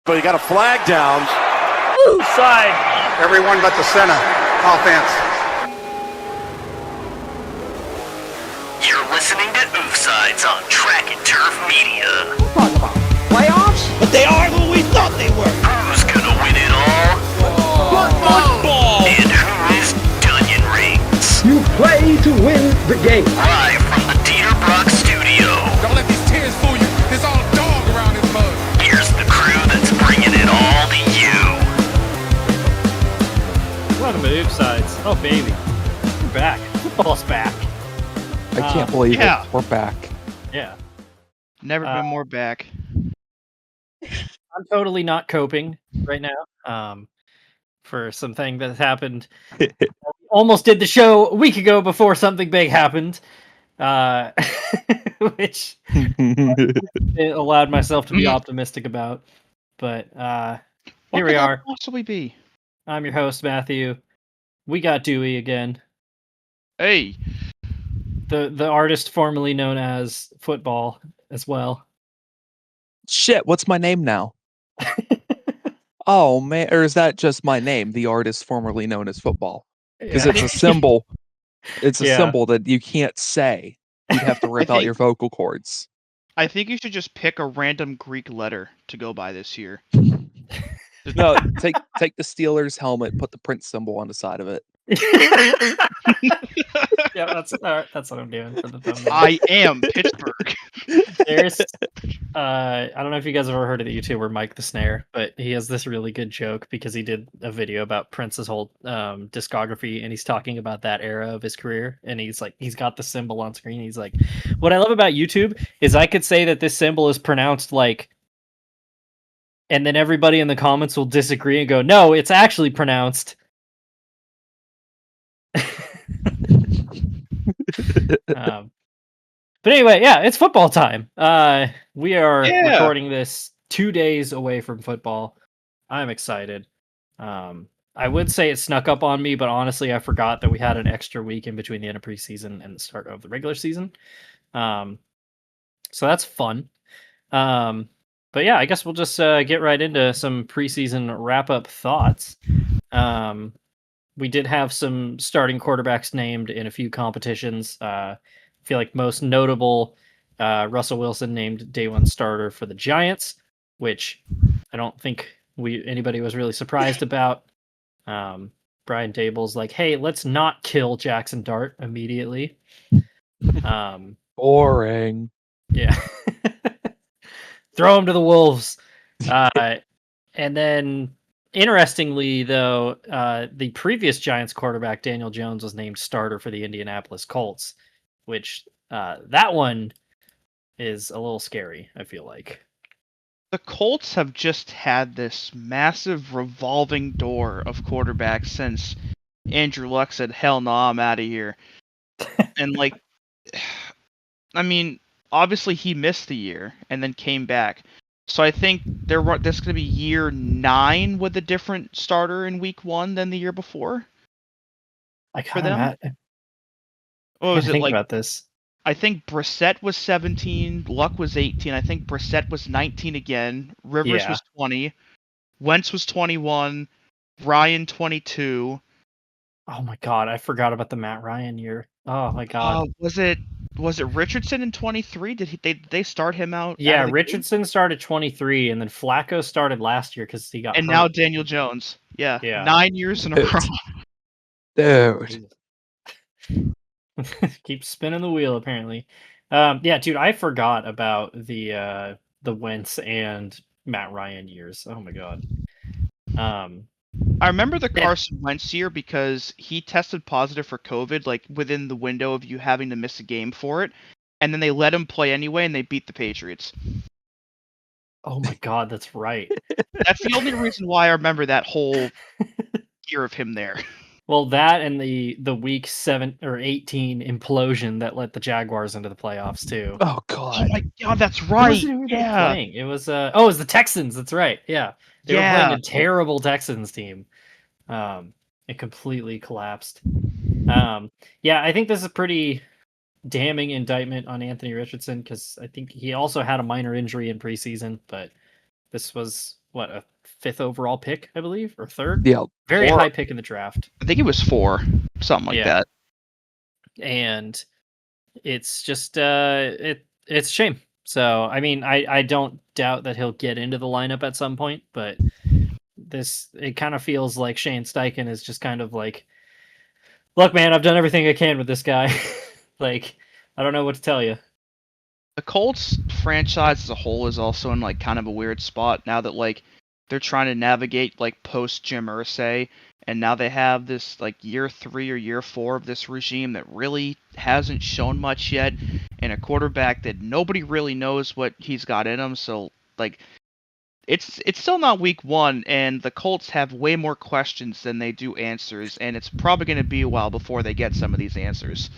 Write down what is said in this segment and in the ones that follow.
But he got a flag down. Oofside. Everyone but the center. Offense. You're listening to Oofsides on Track and Turf Media. Talking about playoffs? But they are who we thought they were. Who's gonna win it all? Football. And who is Dunyan Rings? You play to win the game. Live from the Dieter Brock studio. Don't let these tears fool you. There's all dog around this mug. Here's the crew that's bringing it all to you. Welcome to Oofsides. Oh, baby. We're back. Football's back. I can't believe yeah. it. We're back. Yeah. Never been more back. I'm totally not coping right now for something that happened. Almost did the show a week ago before something big happened, which it allowed myself to be optimistic about. But here we are. What could possibly be? I'm your host, Matthew. We got Dewey again. Hey, The artist formerly known as Football as well. Shit, what's my name now? Oh, man. Or is that just my name, the artist formerly known as Football? Because it's a symbol. It's a symbol that you can't say. You'd have to rip out your vocal cords. I think you should just pick a random Greek letter to go by this year. No, take the Steelers helmet, put the Prince symbol on the side of it. Yeah, that's what I'm doing for the thumbnail. I am Pittsburgh. There's, I don't know if you guys have ever heard of the YouTuber Mike the Snare, but he has this really good joke because he did a video about Prince's whole discography, and he's talking about that era of his career, and he's got the symbol on screen. He's like, what I love about YouTube is I could say that this symbol is pronounced like, and then everybody in the comments will disagree and go, no, it's actually pronounced. But anyway, yeah, it's football time. We are recording this 2 days away from football. I'm excited. I would say it snuck up on me, but honestly, I forgot that we had an extra week in between the end of preseason and the start of the regular season. So that's fun. But yeah, I guess we'll just get right into some preseason wrap-up thoughts. We did have some starting quarterbacks named in a few competitions. I feel like most notable, Russell Wilson named day one starter for the Giants, which I don't think anybody was really surprised about. Brian Dable's like, hey, let's not kill Jackson Dart immediately. Boring. Yeah. Throw him to the wolves. And then, interestingly, though, the previous Giants quarterback, Daniel Jones, was named starter for the Indianapolis Colts, which that one is a little scary, I feel like. The Colts have just had this massive revolving door of quarterbacks since Andrew Luck said, hell no, I'm out of here. And, like, I mean, obviously he missed the year and then came back. So I think this is going to be year 9 with a different starter in week 1 than the year before. For them? What was it like? About this. I think Brissett was 17, Luck was 18. I think Brissett was 19 again. Rivers was 20. Wentz was 21. Ryan 22. Oh my god, I forgot about the Matt Ryan year. Oh my god. Was it Richardson in 23? Did they start him out? Yeah, Richardson started 23, and then Flacco started last year because he got and hurt. Now Daniel Jones. Yeah. 9 years in a row. Dude. Keep spinning the wheel, apparently. Yeah, dude, I forgot about the Wentz and Matt Ryan years. Oh my god. I remember the Carson Wentz year because he tested positive for COVID, like within the window of you having to miss a game for it, and then they let him play anyway, and they beat the Patriots. Oh my god, that's right. That's the only reason why I remember that whole year of him there. Well, that and the week 7 or 18 implosion that let the Jaguars into the playoffs too. Oh god. Oh my god, that's right. Yeah. Playing? It was it was the Texans, that's right. Yeah. They were playing a terrible Texans team. It completely collapsed. Yeah, I think this is a pretty damning indictment on Anthony Richardson because I think he also had a minor injury in preseason, but this was a 5th overall pick, I believe, or 3rd. Yeah. Very 4. high pick in the draft. I think it was 4, something like that. And it's just it's a shame. So I mean, I don't doubt that he'll get into the lineup at some point, but it kind of feels like Shane Steichen is just kind of like, look, man, I've done everything I can with this guy. Like, I don't know what to tell you. The Colts franchise as a whole is also in like kind of a weird spot now that like they're trying to navigate like post Jim Irsay, and now they have this like year 3 or year 4 of this regime that really hasn't shown much yet, and a quarterback that nobody really knows what he's got in him. So like it's still not week 1, and the Colts have way more questions than they do answers, and it's probably going to be a while before they get some of these answers.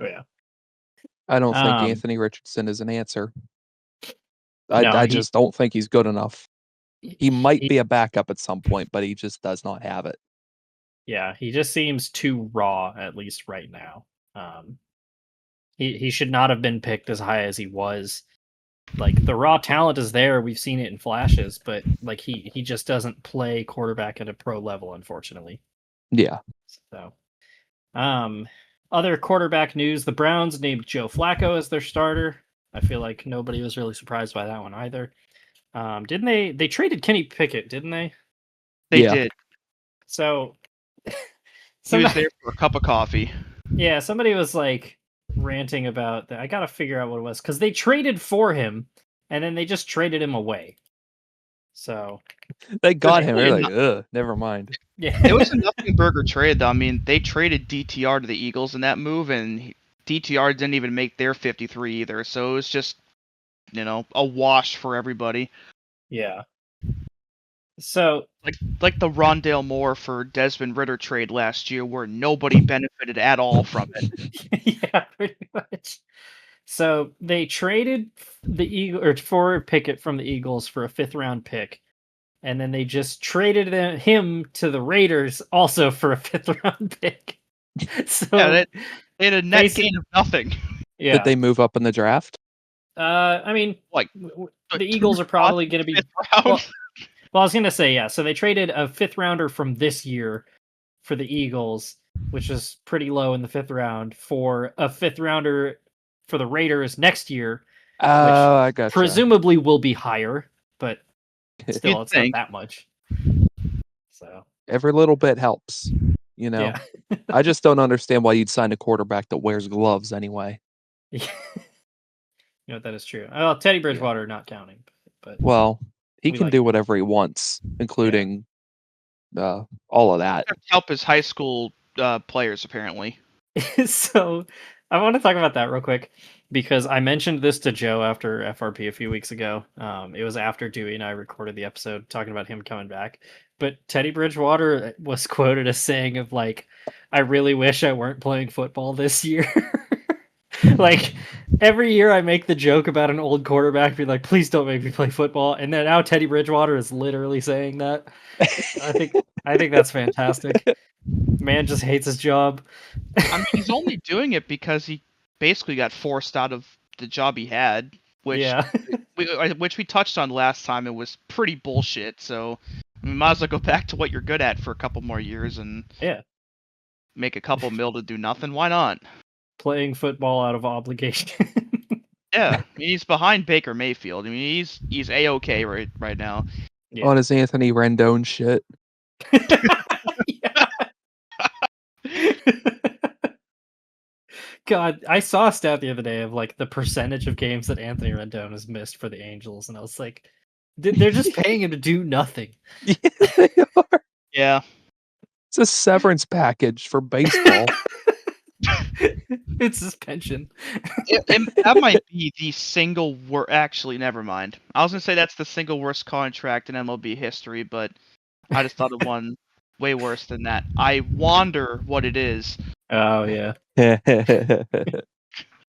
Oh yeah. I don't think Anthony Richardson is an answer. I No, just don't think he's good enough. He might be a backup at some point, but he just does not have it. Yeah, he just seems too raw, at least right now. He should not have been picked as high as he was. Like, the raw talent is there. We've seen it in flashes, but like he just doesn't play quarterback at a pro level, unfortunately. Yeah. So, other quarterback news: the Browns named Joe Flacco as their starter. I feel like nobody was really surprised by that one either. Didn't they? They traded Kenny Pickett, didn't they? They did. So he was there for a cup of coffee. Yeah, somebody was like ranting about that. I gotta figure out what it was because they traded for him and then they just traded him away. So they got him. They're like, ugh, never mind. Yeah, it was a nothing burger trade though. I mean, they traded DTR to the Eagles in that move, and DTR didn't even make their 53 either. So it was just, a wash for everybody. Yeah. So like the Rondale Moore for Desmond Ridder trade last year, where nobody benefited at all from it. Yeah, pretty much. So they traded for Pickett from the Eagles for a 5th round pick, and then they just traded him to the Raiders also for a 5th round pick. So yeah, they had a net gain of nothing. Yeah. Did they move up in the draft? I mean, like the Eagles are probably going to be. Well, I was going to say, yeah. So they traded a 5th rounder from this year for the Eagles, which is pretty low in the 5th round, for a 5th rounder for the Raiders next year. Oh, I got presumably will be higher, but still, it's not that much. So every little bit helps, Yeah. I just don't understand why you'd sign a quarterback that wears gloves anyway. That is true. Well, Teddy Bridgewater not counting, but well, he can do whatever he wants, including all of that. Help his high school players, apparently. So I want to talk about that real quick because I mentioned this to Joe after FRP a few weeks ago. It was after Dewey and I recorded the episode talking about him coming back. But Teddy Bridgewater was quoted as saying of like, I really wish I weren't playing football this year. Like every year I make the joke about an old quarterback being like, please don't make me play football. And then now Teddy Bridgewater is literally saying that. I think that's fantastic. Man just hates his job. I mean, he's only doing it because he basically got forced out of the job he had, which we touched on last time. It was pretty bullshit. So we might as well go back to what you're good at for a couple more years and make a couple mil to do nothing. Why not? Playing football out of obligation. Yeah, he's behind Baker Mayfield. I mean, he's A-okay right now. Yeah. On his Anthony Rendon shit. God, I saw a stat the other day of like the percentage of games that Anthony Rendon has missed for the Angels, and I was like, they're just paying him to do nothing. Yeah, they are. Yeah. It's a severance package for baseball. It's suspension. That might be the single worst. Actually, never mind. I was gonna say that's the single worst contract in MLB history, but I just thought of one way worse than that. I wonder what it is. Oh yeah.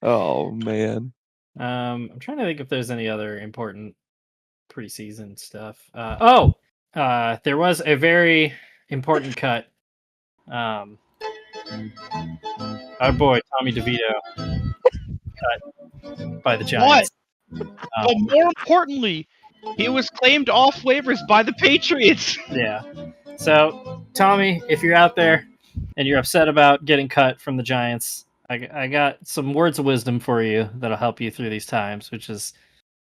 Oh man. I'm trying to think if there's any other important preseason stuff. There was a very important cut. Our boy Tommy DeVito cut by the Giants. What? But more importantly, He was claimed off waivers by the Patriots. Yeah. So, Tommy, if you're out there and you're upset about getting cut from the Giants, I got some words of wisdom for you that'll help you through these times, which is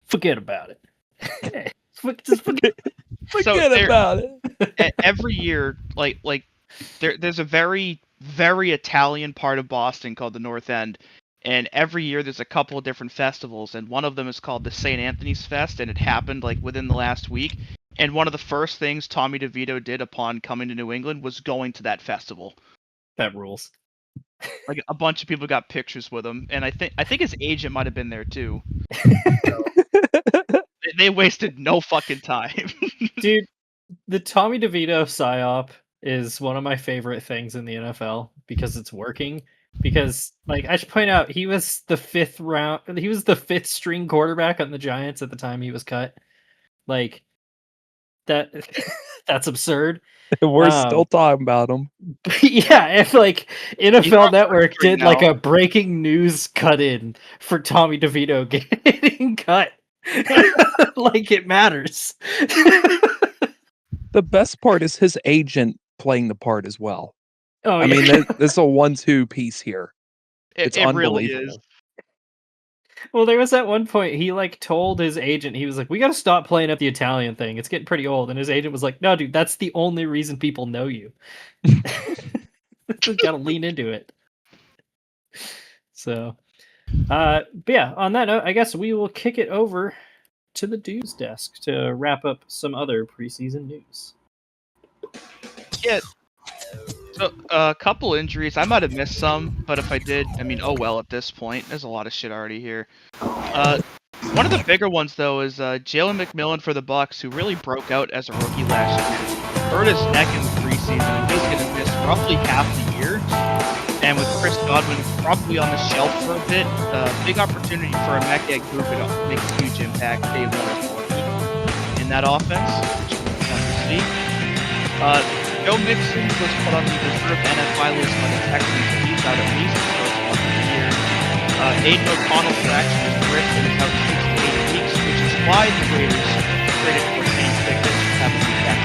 forget about it. Just forget about it. Every year, there's a very, very Italian part of Boston called the North End. And every year there's a couple of different festivals, and one of them is called the St. Anthony's Fest, and it happened within the last week. And one of the first things Tommy DeVito did upon coming to New England was going to that festival. That rules. A bunch of people got pictures with him, and I think his agent might have been there too. So, they wasted no fucking time. Dude, the Tommy DeVito psyop is one of my favorite things in the NFL because it's working. Because, I should point out, he was the fifth string quarterback on the Giants at the time he was cut. That's absurd. We're still talking about him. Yeah, if NFL Network did a breaking news cut in for Tommy DeVito getting cut. It matters. The best part is his agent playing the part as well. Oh, I mean, this is a 1-2 piece here. It's unbelievable. Really is. Well, there was that one point he told his agent, he was like, "We got to stop playing up the Italian thing. It's getting pretty old." And his agent was like, "No, dude, that's the only reason people know you. Got to lean into it." So, but yeah, on that note, I guess we will kick it over to the dudes desk to wrap up some other preseason news. Yeah. So, a couple injuries. I might have missed some, but if I did, oh well at this point. There's a lot of shit already here. One of the bigger ones, though, is Jalen McMillan for the Bucks, who really broke out as a rookie last year. Hurt his neck in the preseason, and he's going to miss roughly half the year. And with Chris Godwin probably on the shelf for a bit, big opportunity for a Mecca group to make a huge impact day one in that offense, which we're fun to see. Joe Mixon was put on the reserve NFI list by the Texans, and he's out at least the first month of the year. Aiden O'Connell fractured his wrist and is out 6 to 8 weeks, which is why the Raiders traded for Kenny Pickett to have him back.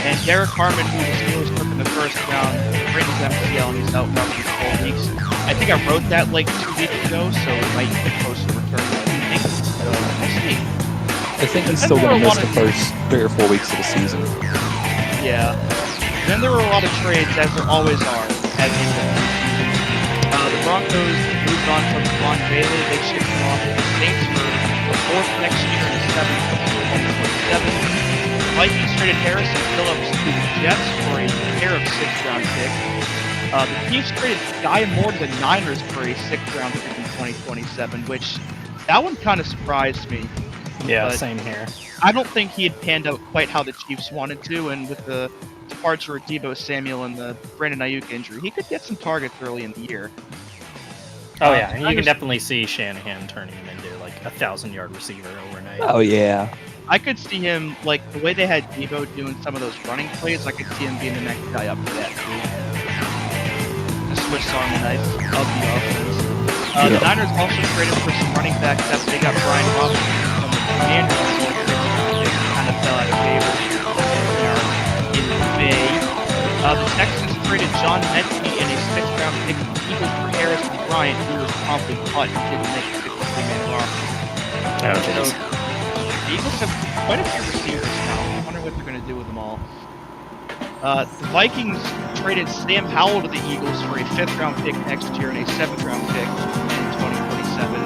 And Derek Harmon, who the Steelers took in the first round, breaks his MCL and he's out roughly 4 weeks. I think I wrote that 2 weeks ago, so it might get close to return. I think so. We'll see. I think he's still going to miss the first 3 or 4 weeks of the season. Yeah. Then there were a lot of trades, as there always are, at the end of the season. The Broncos moved on from Von Bailey. They shipped him off to the Saints for the 4th next year and the 7th for 2027. The Vikings traded Harrison Phillips to the Jets for a pair of 6th-round picks. The Chiefs traded Guy Moore to the Niners for a 6th-round pick in 2027, which that one kind of surprised me. Yeah, same here. I don't think he had panned out quite how the Chiefs wanted to, and with the departure of Deebo Samuel and the Brandon Ayuk injury, he could get some targets early in the year. Oh yeah, and you can definitely see Shanahan turning him into a 1,000-yard receiver overnight. Oh yeah. I could see him, the way they had Deebo doing some of those running plays, I could see him being the next guy up for that too. The Swiss Army knife of the offense. The Niners also traded for some running backs after they got Brian Robinson from the Commanders. Kind of fell out of favor in May. The Texans traded John Metcalfe and a 6th-round pick to the Eagles for Harrison Bryant, who was promptly cut and didn't make the 53-man roster. So the Eagles have quite a few receivers now. I wonder what they're going to do with them all. The Vikings traded Sam Howell to the Eagles for a 5th-round pick next year and a 7th-round pick in 2027.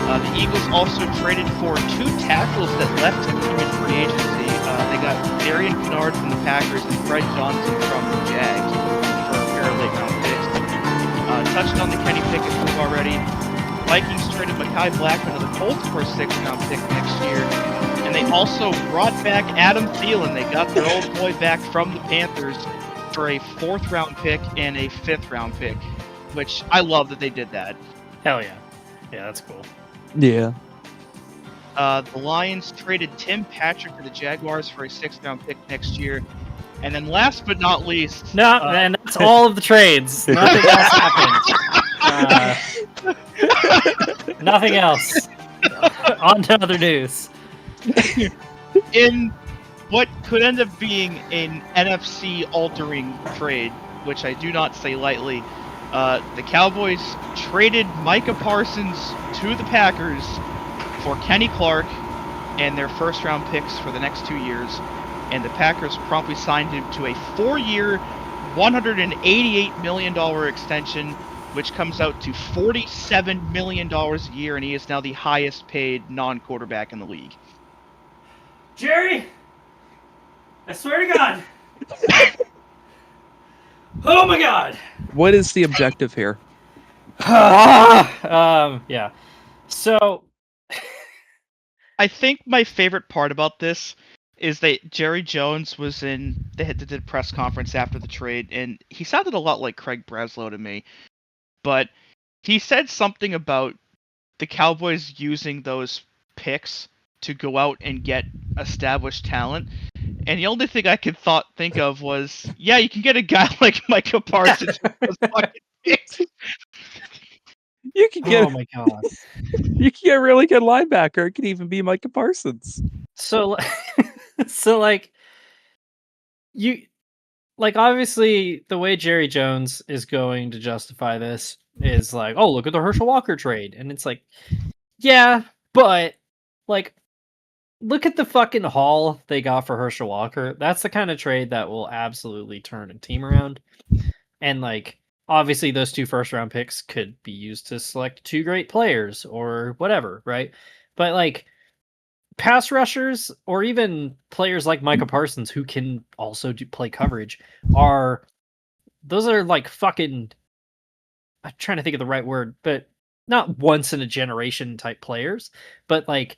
The Eagles also traded for 2 tackles that left in free agency. They got Darian Kennard from the Packers and Fred Johnson from the Jags for a pair of late-round picks. Touched on the Kenny Pickett move already. Vikings traded Mekhi Blackman to the Colts for a 6th-round pick next year. And they also brought back Adam Thielen. They got their old boy back from the Panthers for a 4th-round pick and a 5th-round pick, which I love that they did that. Hell yeah. Yeah, that's cool. Yeah. The Lions traded Tim Patrick to the Jaguars for a 6th-round pick next year. And then last but not least... and that's all of the trades. Nothing else happened. Nothing else. On to other news. In what could end up being an NFC-altering trade, which I do not say lightly, the Cowboys traded Micah Parsons to the Packers for Kenny Clark and their first-round picks for the next 2 years, and the Packers promptly signed him to a 4-year, $188 million extension, which comes out to $47 million a year, and he is now the highest-paid non-quarterback in the league. Jerry, I swear to God. Oh my God. What is the objective here? Yeah. So I think my favorite part about this is that Jerry Jones was they did a press conference after the trade, and he sounded a lot like Craig Breslow to me. But he said something about the Cowboys using those picks to go out and get established talent. And the only thing I could think of was, yeah, you can get a guy like Micah Parsons with those fucking picks. You can get oh my God. you can get a really good linebacker. It could even be Micah Parsons. So like you like obviously the way Jerry Jones is going to justify this is like, oh, look at the Herschel Walker trade. And it's like, yeah, but like look at the fucking haul they got for Herschel Walker. That's the kind of trade that will absolutely turn a team around. And like obviously those 2 first-round picks could be used to select 2 great players or whatever, right? But like pass rushers or even players like Micah Parsons who can also play coverage those are like fucking, I'm trying to think of the right word, but not once in a generation type players, but like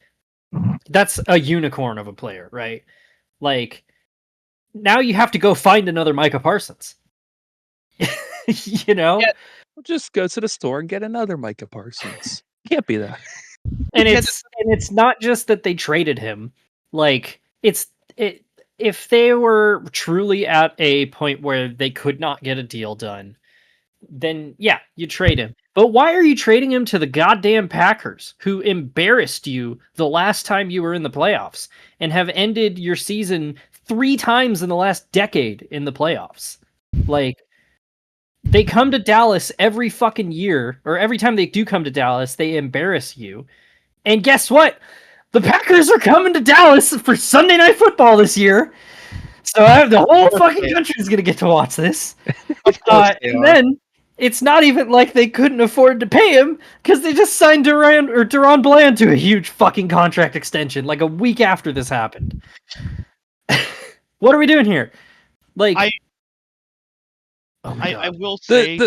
that's a unicorn of a player, right? Like now you have to go find another Micah Parsons. You know? Yeah. Just go to the store and get another Micah Parsons. Can't be that. And it's not just that they traded him. Like if they were truly at a point where they could not get a deal done, then yeah, you trade him. But why are you trading him to the goddamn Packers, who embarrassed you the last time you were in the playoffs and have ended your season 3 times in the last decade in the playoffs? Like, they come to Dallas every fucking year, or every time they do come to Dallas, they embarrass you. And guess what? The Packers are coming to Dallas for Sunday Night Football this year. So the whole fucking country is going to get to watch this. And then it's not even like they couldn't afford to pay him because they just signed Deron Bland to a huge fucking contract extension like a week after this happened. What are we doing here? Like, I will say,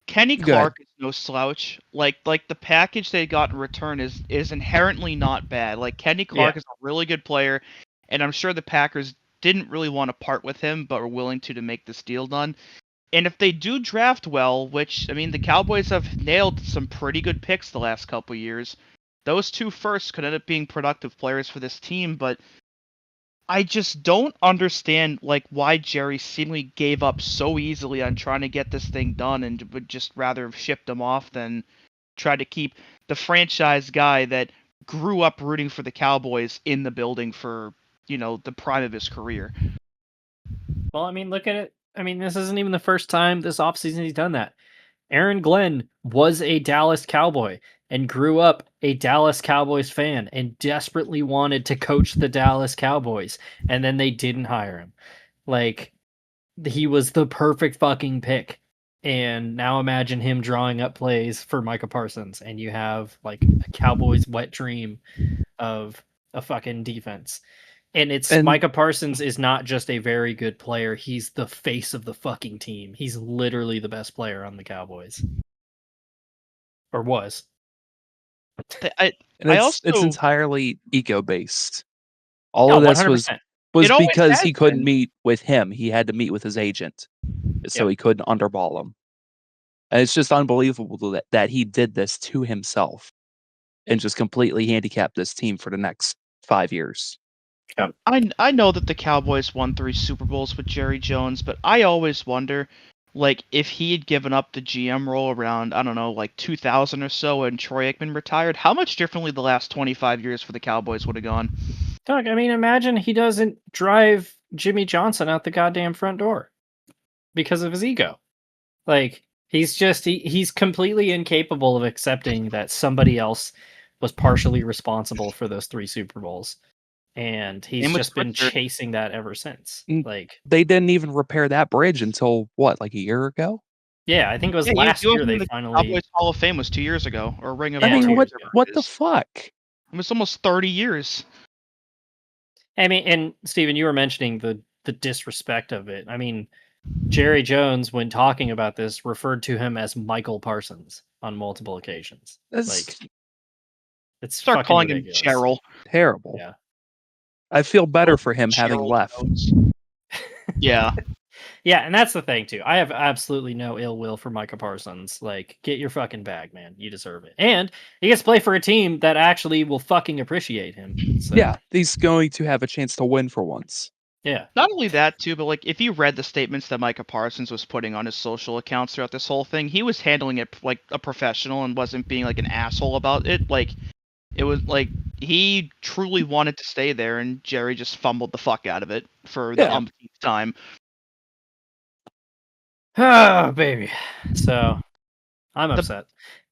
Kenny Clark is no slouch. Like the package they got in return is inherently not bad. Like Kenny Clark is a really good player, and I'm sure the Packers didn't really want to part with him, but were willing to make this deal done. And if they do draft well, which, I mean, the Cowboys have nailed some pretty good picks the last couple years, those 2 firsts could end up being productive players for this team, but I just don't understand why Jerry seemingly gave up so easily on trying to get this thing done and would just rather have shipped him off than try to keep the franchise guy that grew up rooting for the Cowboys in the building for, the prime of his career. Well, I mean, look at it. I mean, this isn't even the first time this offseason he's done that. Aaron Glenn was a Dallas Cowboy and grew up a Dallas Cowboys fan and desperately wanted to coach the Dallas Cowboys. And then they didn't hire him. Like, he was the perfect fucking pick. And now imagine him drawing up plays for Micah Parsons. And you have like a Cowboys wet dream of a fucking defense. And Micah Parsons is not just a very good player. He's the face of the fucking team. He's literally the best player on the Cowboys. Or was. It's entirely ego-based. All of this 100%. was because he couldn't meet with him. He had to meet with his agent. So he couldn't underball him. And it's just unbelievable that he did this to himself and just completely handicapped this team for the next 5 years. I know that the Cowboys won 3 Super Bowls with Jerry Jones, but I always wonder, like if he had given up the GM role around, I don't know, like 2000 or so, and Troy Aikman retired, how much differently the last 25 years for the Cowboys would have gone? Doug, I mean, imagine he doesn't drive Jimmy Johnson out the goddamn front door because of his ego. Like, he's completely incapable of accepting that somebody else was partially responsible for those 3 Super Bowls. And he's Same with just been Switzer. chasing that ever since. Mm. Like, They didn't even repair that bridge until what, like a year ago? yeah, I think it was Yeah, last year they the finally. Cowboys Hall of Fame was 2 years ago, or Ring of Yeah, I Honor. mean, 2 what years ago. what the fuck? It was almost 30 years. I mean, and Steven, you were mentioning the disrespect of it. I mean, Jerry Jones, when talking about this, referred to him as Michael Parsons on multiple occasions. That's Like, it's Start fucking calling him ridiculous. Cheryl. terrible. Yeah. I feel better for him having Cheryl left. Jones. Yeah. Yeah, and that's the thing too. I have absolutely no ill will for Micah Parsons. Like, get your fucking bag, man. You deserve it. And he gets to play for a team that actually will fucking appreciate him. So, Yeah, he's going to have a chance to win for once. Yeah. Not only that, too, but like if you read the statements that Micah Parsons was putting on his social accounts throughout this whole thing, he was handling it like a professional and wasn't being like an asshole about it. Like, it was like he truly wanted to stay there, and Jerry just fumbled the fuck out of it for the Yeah. umpteenth time. Oh, baby. So, I'm upset.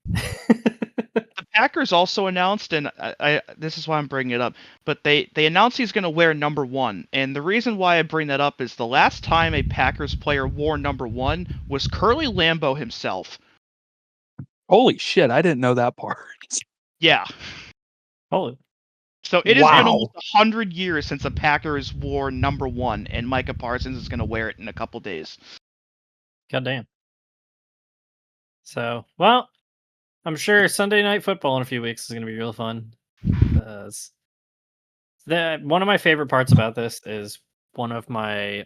The Packers also announced, and I this is why I'm bringing it up, but they announced he's going to wear number 1. And the reason why I bring that up is the last time a Packers player wore number 1 was Curly Lambeau himself. Holy shit, I didn't know that part. Yeah. Holy. So it has been Wow. almost 100 years since the Packers wore number 1, and Micah Parsons is going to wear it in a couple days. Goddamn. So, well, I'm sure Sunday Night Football in a few weeks is going to be real fun. One of my favorite parts about this is one of my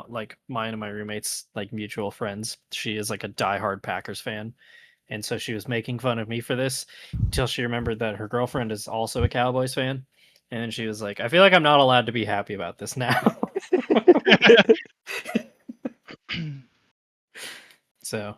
like mine and my roommates, like mutual friends. She is like a diehard Packers fan, and so she was making fun of me for this until she remembered that her girlfriend is also a Cowboys fan, and then she was like, "I feel like I'm not allowed to be happy about this now." So,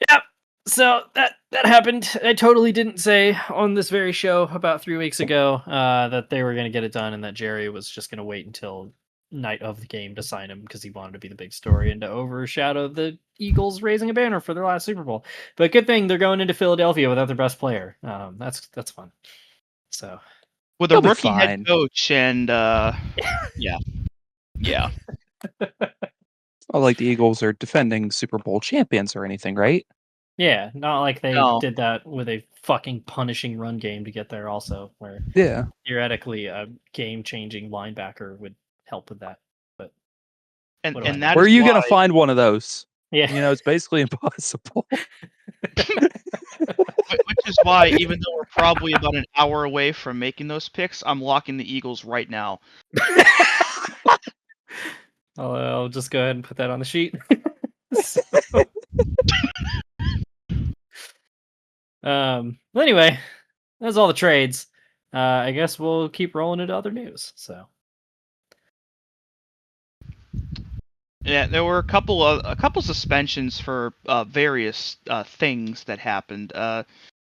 yeah. So that happened. I totally didn't say on this very show about 3 weeks ago that they were going to get it done, and that Jerry was just going to wait until night of the game to sign him because he wanted to be the big story and to overshadow the Eagles raising a banner for their last Super Bowl. But good thing they're going into Philadelphia without their best player. That's fun. So With a He'll be rookie fine. head coach, and yeah. It's not like the Eagles are defending Super Bowl champions or anything, right? yeah, not like they No. did that with a fucking punishing run game to get there also, where Yeah. theoretically a game-changing linebacker would help with that. But And what do I and know? that Where are is you going why- to find one of those? Yeah. You know, it's basically impossible. Which is why, even though we're probably about an hour away from making those picks, I'm locking the Eagles right now. I'll just go ahead and put that on the sheet. Well, anyway, that's all the trades. I guess we'll keep rolling into other news. So Yeah, there were a couple suspensions for various things that happened.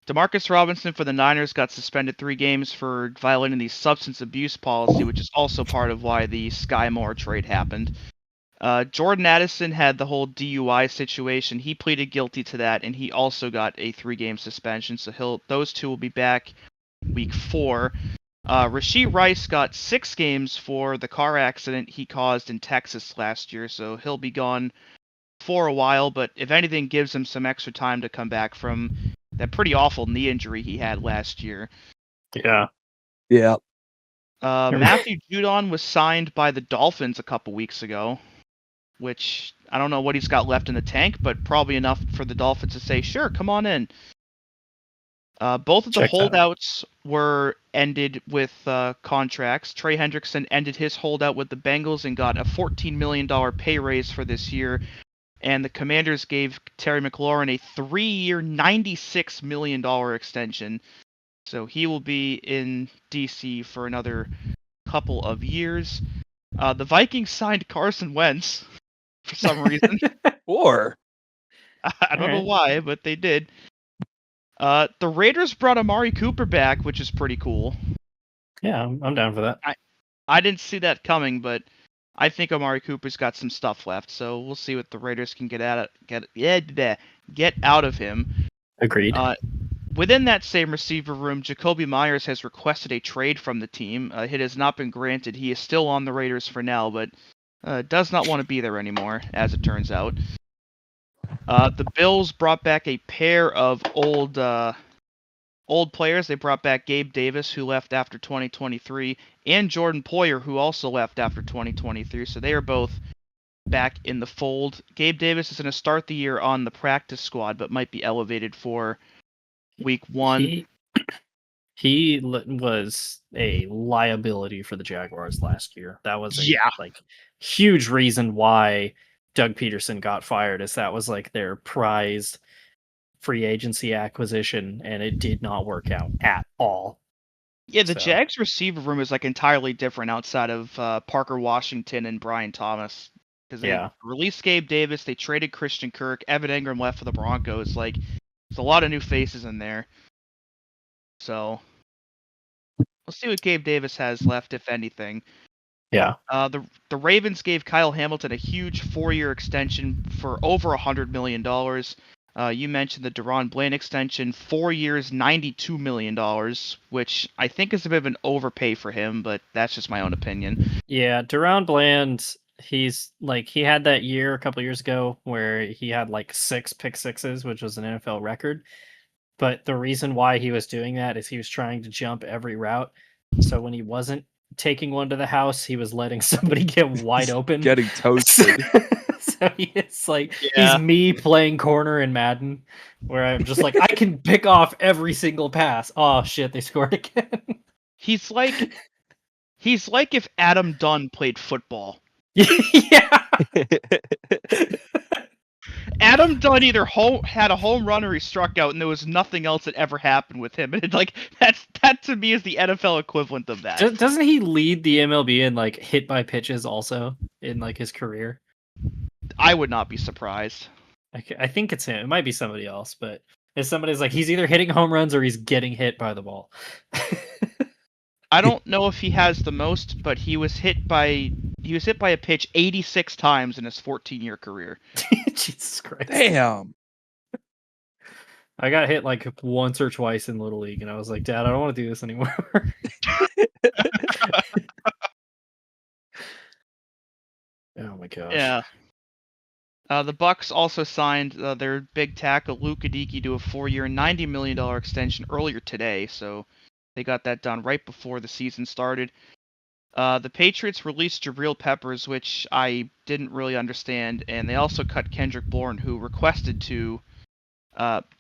Demarcus Robinson for the Niners got suspended 3 games for violating the substance abuse policy, which is also part of why the Sky Moore trade happened. Jordan Addison had the whole DUI situation. He pleaded guilty to that, and he also got a 3-game suspension. So those two will be back week 4. Rashee Rice got 6 games for the car accident he caused in Texas last year, so he'll be gone for a while, but if anything, gives him some extra time to come back from that pretty awful knee injury he had last year. yeah, Yeah. Matthew Judon was signed by the Dolphins a couple weeks ago, which I don't know what he's got left in the tank, but probably enough for the Dolphins to say, sure, come on in. Both of the Checks out. holdouts were ended with contracts. Trey Hendrickson ended his holdout with the Bengals and got a $14 million pay raise for this year. And the Commanders gave Terry McLaurin a 3-year, $96 million extension. So he will be in DC for another couple of years. The Vikings signed Carson Wentz for some reason. Sure. I don't know why, but they did. The Raiders brought Amari Cooper back, which is pretty cool. Yeah, I'm down for that. I didn't see that coming, but I think Amari Cooper's got some stuff left, so we'll see what the Raiders can get out of him. Agreed. Within that same receiver room, Jacoby Myers has requested a trade from the team. It has not been granted. He is still on the Raiders for now, but does not want to be there anymore, as it turns out. The Bills brought back a pair of old players. They brought back Gabe Davis, who left after 2023, and Jordan Poyer, who also left after 2023. So they are both back in the fold. Gabe Davis is going to start the year on the practice squad, but might be elevated for week 1. He was a liability for the Jaguars last year. That was a huge reason why Doug Peterson got fired, is that was like their prized free agency acquisition, and it did not work out at all. Yeah, the Jags receiver room is like entirely different outside of Parker Washington and Brian Thomas. Because they released Gabe Davis, they traded Christian Kirk, Evan Ingram left for the Broncos. Like, there's a lot of new faces in there. So we'll see what Gabe Davis has left, if anything. Yeah. The Ravens gave Kyle Hamilton a huge 4-year extension for over $100 million. You mentioned the Deron Bland extension, 4 years, $92 million, which I think is a bit of an overpay for him, but that's just my own opinion. Yeah, Deron Bland, he's like, he had that year a couple years ago where he had like 6 pick sixes, which was an NFL record. But the reason why he was doing that is he was trying to jump every route. So when he wasn't taking one to the house, he was letting somebody get wide open. Getting toasted. So it's like, he's me playing corner in Madden, where I'm just like, I can pick off every single pass. Oh shit, they scored again. He's like if Adam Dunn played football. Yeah. Adam Dunn either had a home run or he struck out, and there was nothing else that ever happened with him. And like that to me is the NFL equivalent of that. Doesn't he lead the MLB in like hit by pitches also in like his career? I would not be surprised. I think it's him. It might be somebody else, but if somebody's like, he's either hitting home runs or he's getting hit by the ball. I don't know if he has the most, but he was hit by a pitch 86 times in his 14-year career. Jesus Christ. Damn. I got hit like once or twice in Little League, and I was like, Dad, I don't want to do this anymore. Oh my gosh. Yeah. The Bucks also signed their big tackle Luke Adiki to a 4-year, $90 million extension earlier today, so they got that done right before the season started. The Patriots released Jabril Peppers, which I didn't really understand, and they also cut Kendrick Bourne, who requested to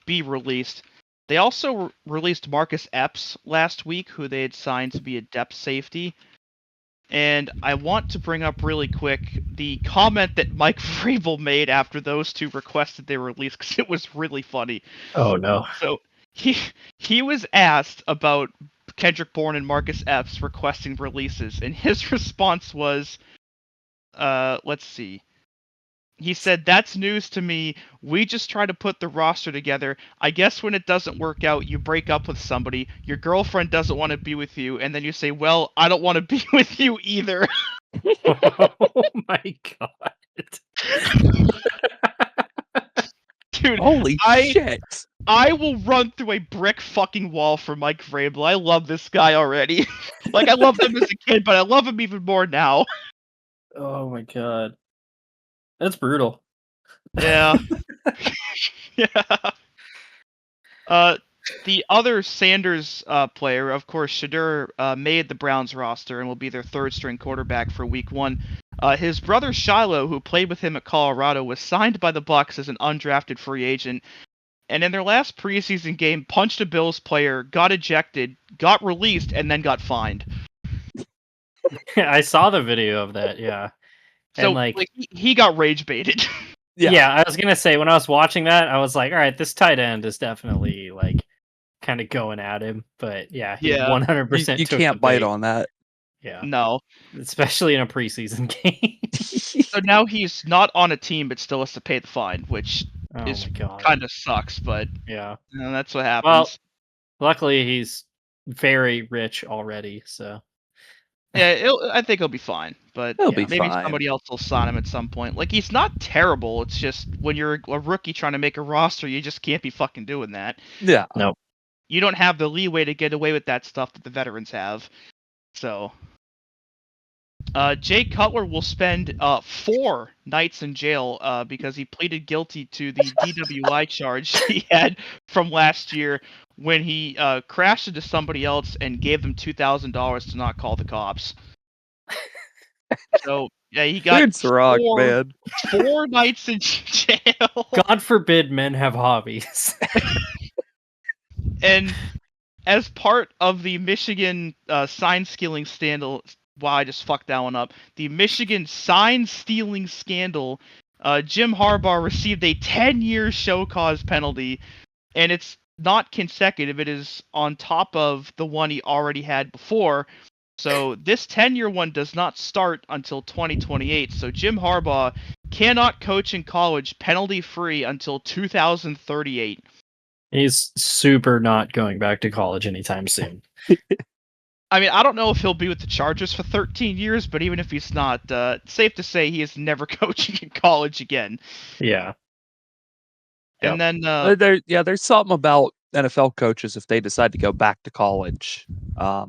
be released. They also released Marcus Epps last week, who they had signed to be a depth safety. And I want to bring up really quick the comment that Mike Vrabel made after those two requested they release, because it was really funny. Oh no. So he was asked about Kendrick Bourne and Marcus Epps requesting releases, and his response was, let's see. He said, "That's news to me. We just try to put the roster together. I guess when it doesn't work out, you break up with somebody. Your girlfriend doesn't want to be with you, and then you say, well, I don't want to be with you either." Oh my god. Dude, Holy shit. I will run through a brick fucking wall for Mike Vrabel. I love this guy already. Like, I loved him as a kid, but I love him even more now. Oh my god. That's brutal. Yeah. Yeah. The other Sanders player, of course, Shadur, made the Browns roster and will be their third-string quarterback for Week 1. His brother Shiloh, who played with him at Colorado, was signed by the Bucs as an undrafted free agent, and in their last preseason game, punched a Bills player, got ejected, got released, and then got fined. I saw the video of that, yeah. So, and like he got rage baited. Yeah, I was gonna say, when I was watching that, I was like, all right, this tight end is definitely like kind of going at him, but yeah, he 100%. You can't bite on that. Yeah. No. Especially in a preseason game. So now he's not on a team, but still has to pay the fine, which Oh is my god. kind of sucks. But Yeah. that's what Well, happens. luckily he's very rich already, so Yeah, I think he'll be fine. But He'll be maybe fine. somebody else will sign him at some point. Like he's not terrible. It's just when you're a rookie trying to make a roster, you just can't be fucking doing that. Yeah. nope. You don't have the leeway to get away with that stuff that the veterans have. So. Jay Cutler will spend 4 nights in jail because he pleaded guilty to the DWI charge he had from last year when he crashed into somebody else and gave them $2,000 to not call the cops. So yeah, he got Dude's rock, man. 4 nights in jail. God forbid men have hobbies. And as part of the Michigan sign stealing scandal, wow, I just fucked that one up. The Michigan sign stealing scandal, Jim Harbaugh received a 10-year show cause penalty, and it's not consecutive. It is on top of the one he already had before. So this 10-year one does not start until 2028. So Jim Harbaugh cannot coach in college penalty-free until 2038. He's super not going back to college anytime soon. I mean, I don't know if he'll be with the Chargers for 13 years, but even if he's not, safe to say he is never coaching in college again. Yeah. And then, There's something about NFL coaches if they decide to go back to college. I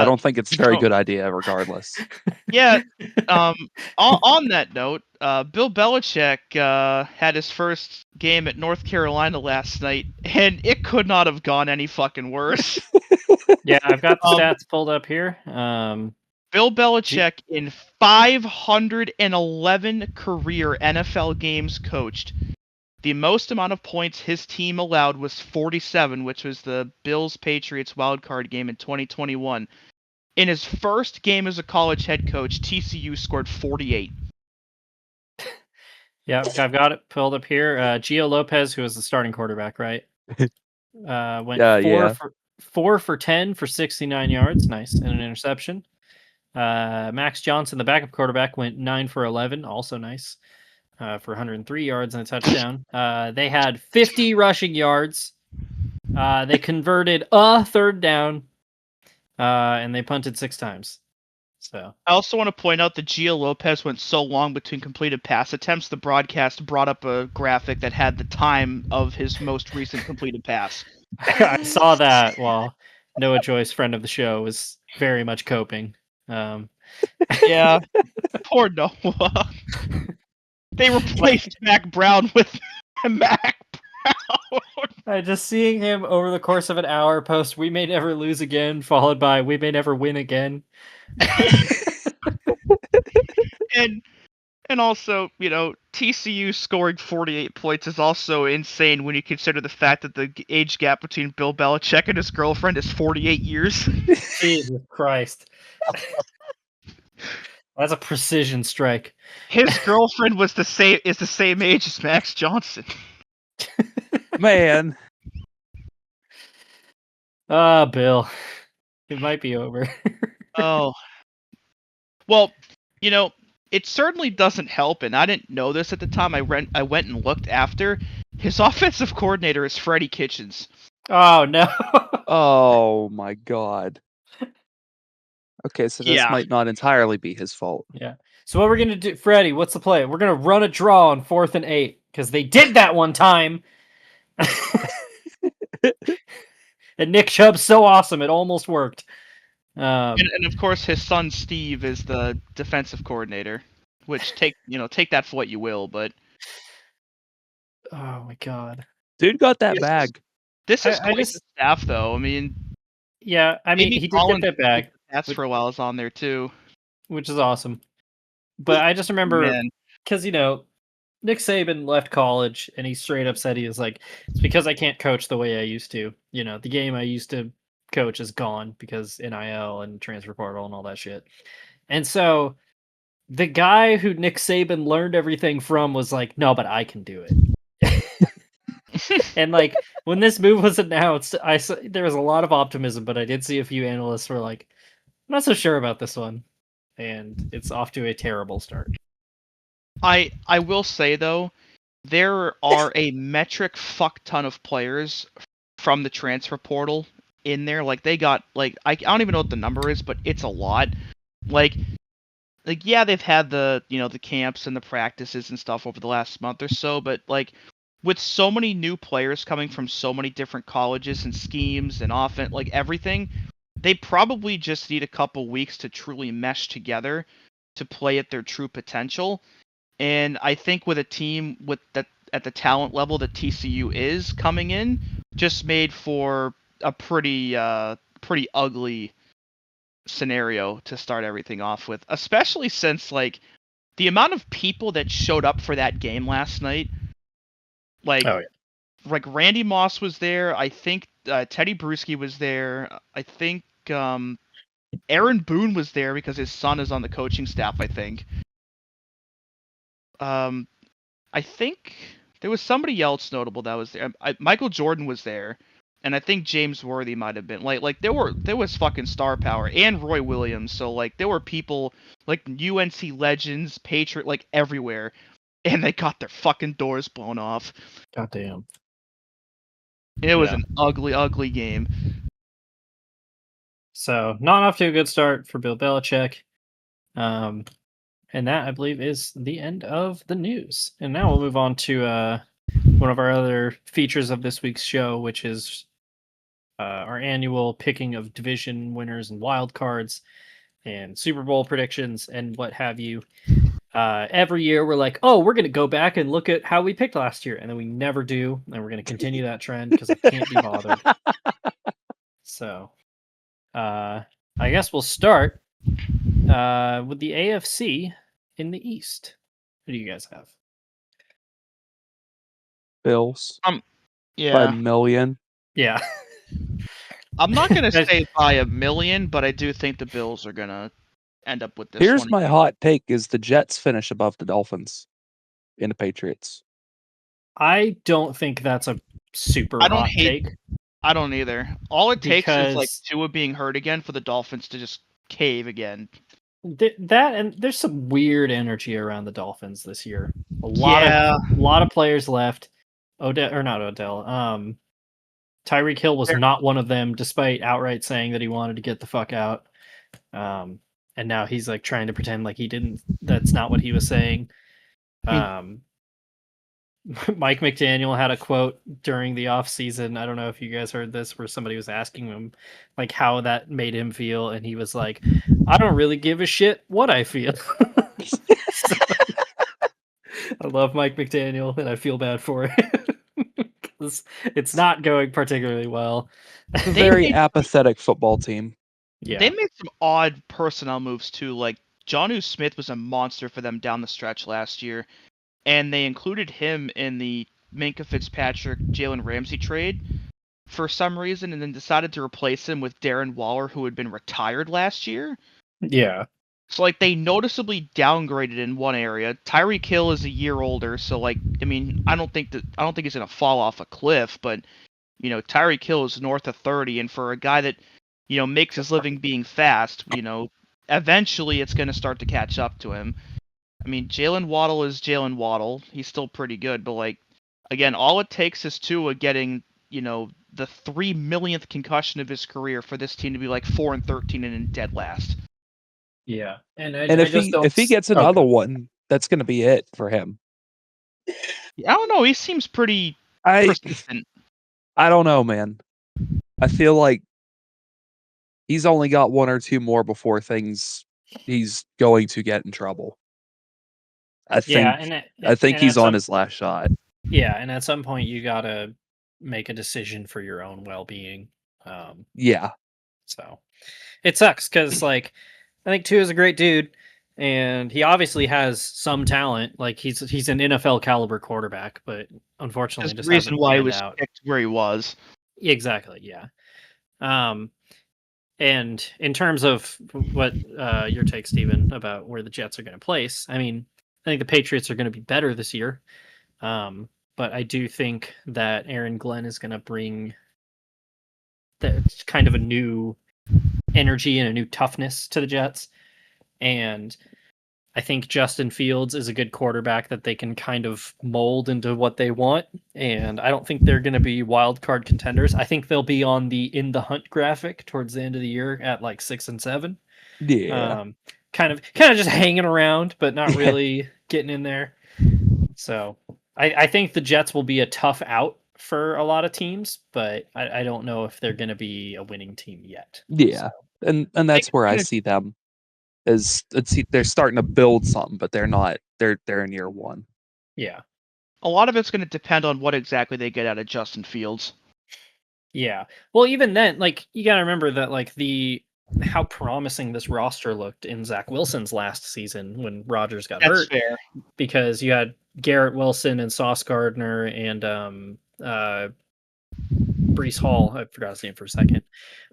don't think it's a very good idea, regardless. Yeah. On that note, Bill Belichick had his first game at North Carolina last night, and it could not have gone any fucking worse. Yeah, I've got the stats pulled up here. Bill Belichick in 511 career NFL games coached. The most amount of points his team allowed was 47, which was the Bills-Patriots wildcard game in 2021. In his first game as a college head coach, TCU scored 48. Yeah, I've got it pulled up here. Gio Lopez, who was the starting quarterback, right? Went 4 for 10 for 69 yards. Nice. And an interception. Max Johnson, the backup quarterback, went 9 for 11. Also nice. For 103 yards and a touchdown. They had 50 rushing yards. They converted a third down. And they punted 6 times. So I also want to point out that Gio Lopez went so long between completed pass attempts, the broadcast brought up a graphic that had the time of his most recent completed pass. I saw that while Noah Joyce, friend of the show, was very much coping. Yeah, poor Noah. They replaced Mac Brown with Mac Brown. Just seeing him over the course of an hour post, "We may never lose again," followed by "We may never win again." And also, TCU scoring 48 points is also insane when you consider the fact that the age gap between Bill Belichick and his girlfriend is 48 years. Jesus Christ. That's a precision strike. His girlfriend is the same age as Max Johnson. Man. Bill. It might be over. Oh. Well, it certainly doesn't help, and I didn't know this at the time. I went and looked after. His offensive coordinator is Freddie Kitchens. Oh, no. Oh, my God. Okay, so this Yeah. might not entirely be his fault. Yeah. So what we're going to do, Freddie, what's the play? We're going to run a draw on 4th and 8, because they did that one time. And Nick Chubb's so awesome, it almost worked. And of course, his son Steve is the defensive coordinator, which take that for what you will, but oh my God, dude got that bag. This is quite the staff, though. I mean, yeah, he did get that bag. That's for a while is on there too, which is awesome. But I just remember because Nick Saban left college and he straight up said he was like, it's because I can't coach the way I used to. The game I used to coach is gone because NIL and transfer portal and all that shit. And so the guy who Nick Saban learned everything from was like, no, but I can do it. And like when this move was announced, there was a lot of optimism, but I did see a few analysts were like, not so sure about this one, and it's off to a terrible start. I will say though, there are a metric fuck ton of players from the transfer portal in there. Like they got like I don't even know what the number is, but it's a lot. Like yeah, they've had the the camps and the practices and stuff over the last month or so, but like with so many new players coming from so many different colleges and schemes and offense, like everything, they probably just need a couple weeks to truly mesh together to play at their true potential. And I think with a team with that at the talent level that TCU is coming in, just made for a pretty ugly scenario to start everything off with, especially since like the amount of people that showed up for that game last night, like Randy Moss was there, I think Teddy Bruschi was there, I think Aaron Boone was there because his son is on the coaching staff, I think. I think there was somebody else notable that was there. Michael Jordan was there, and I think James Worthy might have been. Like there was fucking star power and Roy Williams. So like there were people like UNC legends, Patriot, like everywhere, and they got their fucking doors blown off. Goddamn. It was an ugly, ugly game. So not off to a good start for Bill Belichick. And that, I believe, is the end of the news. And now we'll move on to one of our other features of this week's show, which is our annual picking of division winners and wild cards and Super Bowl predictions and what have you. Every year we're like, oh, we're going to go back and look at how we picked last year. And then we never do. And we're going to continue that trend because I can't be bothered. So I guess we'll start with the AFC in the East. Who do you guys have? Bills. Yeah. By a million. Yeah. I'm not going to say by a million, but I do think the Bills are going to end up with this. Here's my hot take is the Jets finish above the Dolphins and the Patriots. I don't think that's a super hot take. I don't either. All it takes is like Tua being hurt again for the Dolphins to just cave again. That and there's some weird energy around the Dolphins this year. A lot of players left. Tyreek Hill was not one of them, despite outright saying that he wanted to get the fuck out. And now he's like trying to pretend like he didn't. That's not what he was saying. Mike McDaniel had a quote during the offseason. I don't know if you guys heard this, where somebody was asking him like how that made him feel, and he was like, I don't really give a shit what I feel. I love Mike McDaniel, and I feel bad for it. It's not going particularly well. It's a very apathetic football team. Yeah. They made some odd personnel moves too. Like Jonnu Smith was a monster for them down the stretch last year. And they included him in the Minkah Fitzpatrick, Jalen Ramsey trade for some reason, and then decided to replace him with Darren Waller, who had been retired last year. Yeah. So like they noticeably downgraded in one area. Tyreek Hill is a year older, so like I mean I don't think he's gonna fall off a cliff, but Tyreek Hill is north of 30, and for a guy that makes his living being fast, eventually it's gonna start to catch up to him. I mean, Jalen Waddle is Jalen Waddle. He's still pretty good, but like, again, all it takes is Tua getting, the 3 millionth concussion of his career for this team to be like 4-13 and in dead last. Yeah, and if he gets another one, that's going to be it for him. I don't know. He seems pretty persistent. I don't know, man. I feel like he's only got one or two more before he's going to get in trouble. I think he's on his last shot. Yeah, and at some point you gotta make a decision for your own well-being. Yeah. So it sucks because like I think Tua is a great dude, and he obviously has some talent. Like he's an NFL caliber quarterback, but unfortunately, that's the reason why he was picked where he was. Exactly. Yeah. And in terms of what your take, Steven, about where the Jets are going to place, I mean, I think the Patriots are going to be better this year. But I do think that Aaron Glenn is going to bring kind of a new energy and a new toughness to the Jets. And I think Justin Fields is a good quarterback that they can kind of mold into what they want. And I don't think they're going to be wild card contenders. I think they'll be on the in the hunt graphic towards the end of the year at like 6 and 7. Yeah. Kind of just hanging around, but not really getting in there. So I think the Jets will be a tough out for a lot of teams, but I don't know if they're going to be a winning team yet. Yeah. So. And that's where I see them as they're starting to build something, but they're not. They're in year one. Yeah. A lot of it's going to depend on what exactly they get out of Justin Fields. Yeah. Well, even then, like, you got to remember that, like, how promising this roster looked in Zach Wilson's last season when Rodgers got hurt. Fair. Because you had Garrett Wilson and Sauce Gardner and Breece Hall, I forgot his name for a second,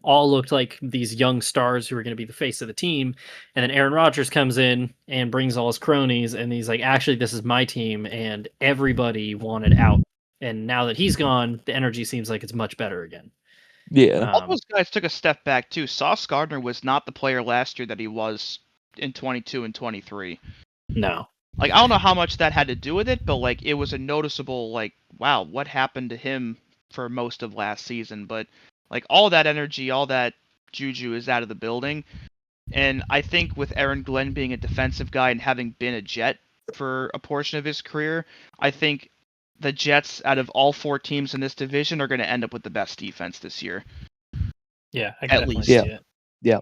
all looked like these young stars who were going to be the face of the team. And then Aaron Rodgers comes in and brings all his cronies, and he's like, actually, this is my team, and everybody wanted out. And now that he's gone, the energy seems like it's much better again. Yeah. All those guys took a step back, too. Sauce Gardner was not the player last year that he was in 22 and 23. No. Like, I don't know how much that had to do with it, but, like, it was a noticeable, like, wow, what happened to him for most of last season? But, like, all that energy, all that juju is out of the building. And I think with Aaron Glenn being a defensive guy and having been a Jet for a portion of his career, I think the Jets, out of all 4 teams in this division, are going to end up with the best defense this year. Yeah, I can At definitely least. see it. Yeah.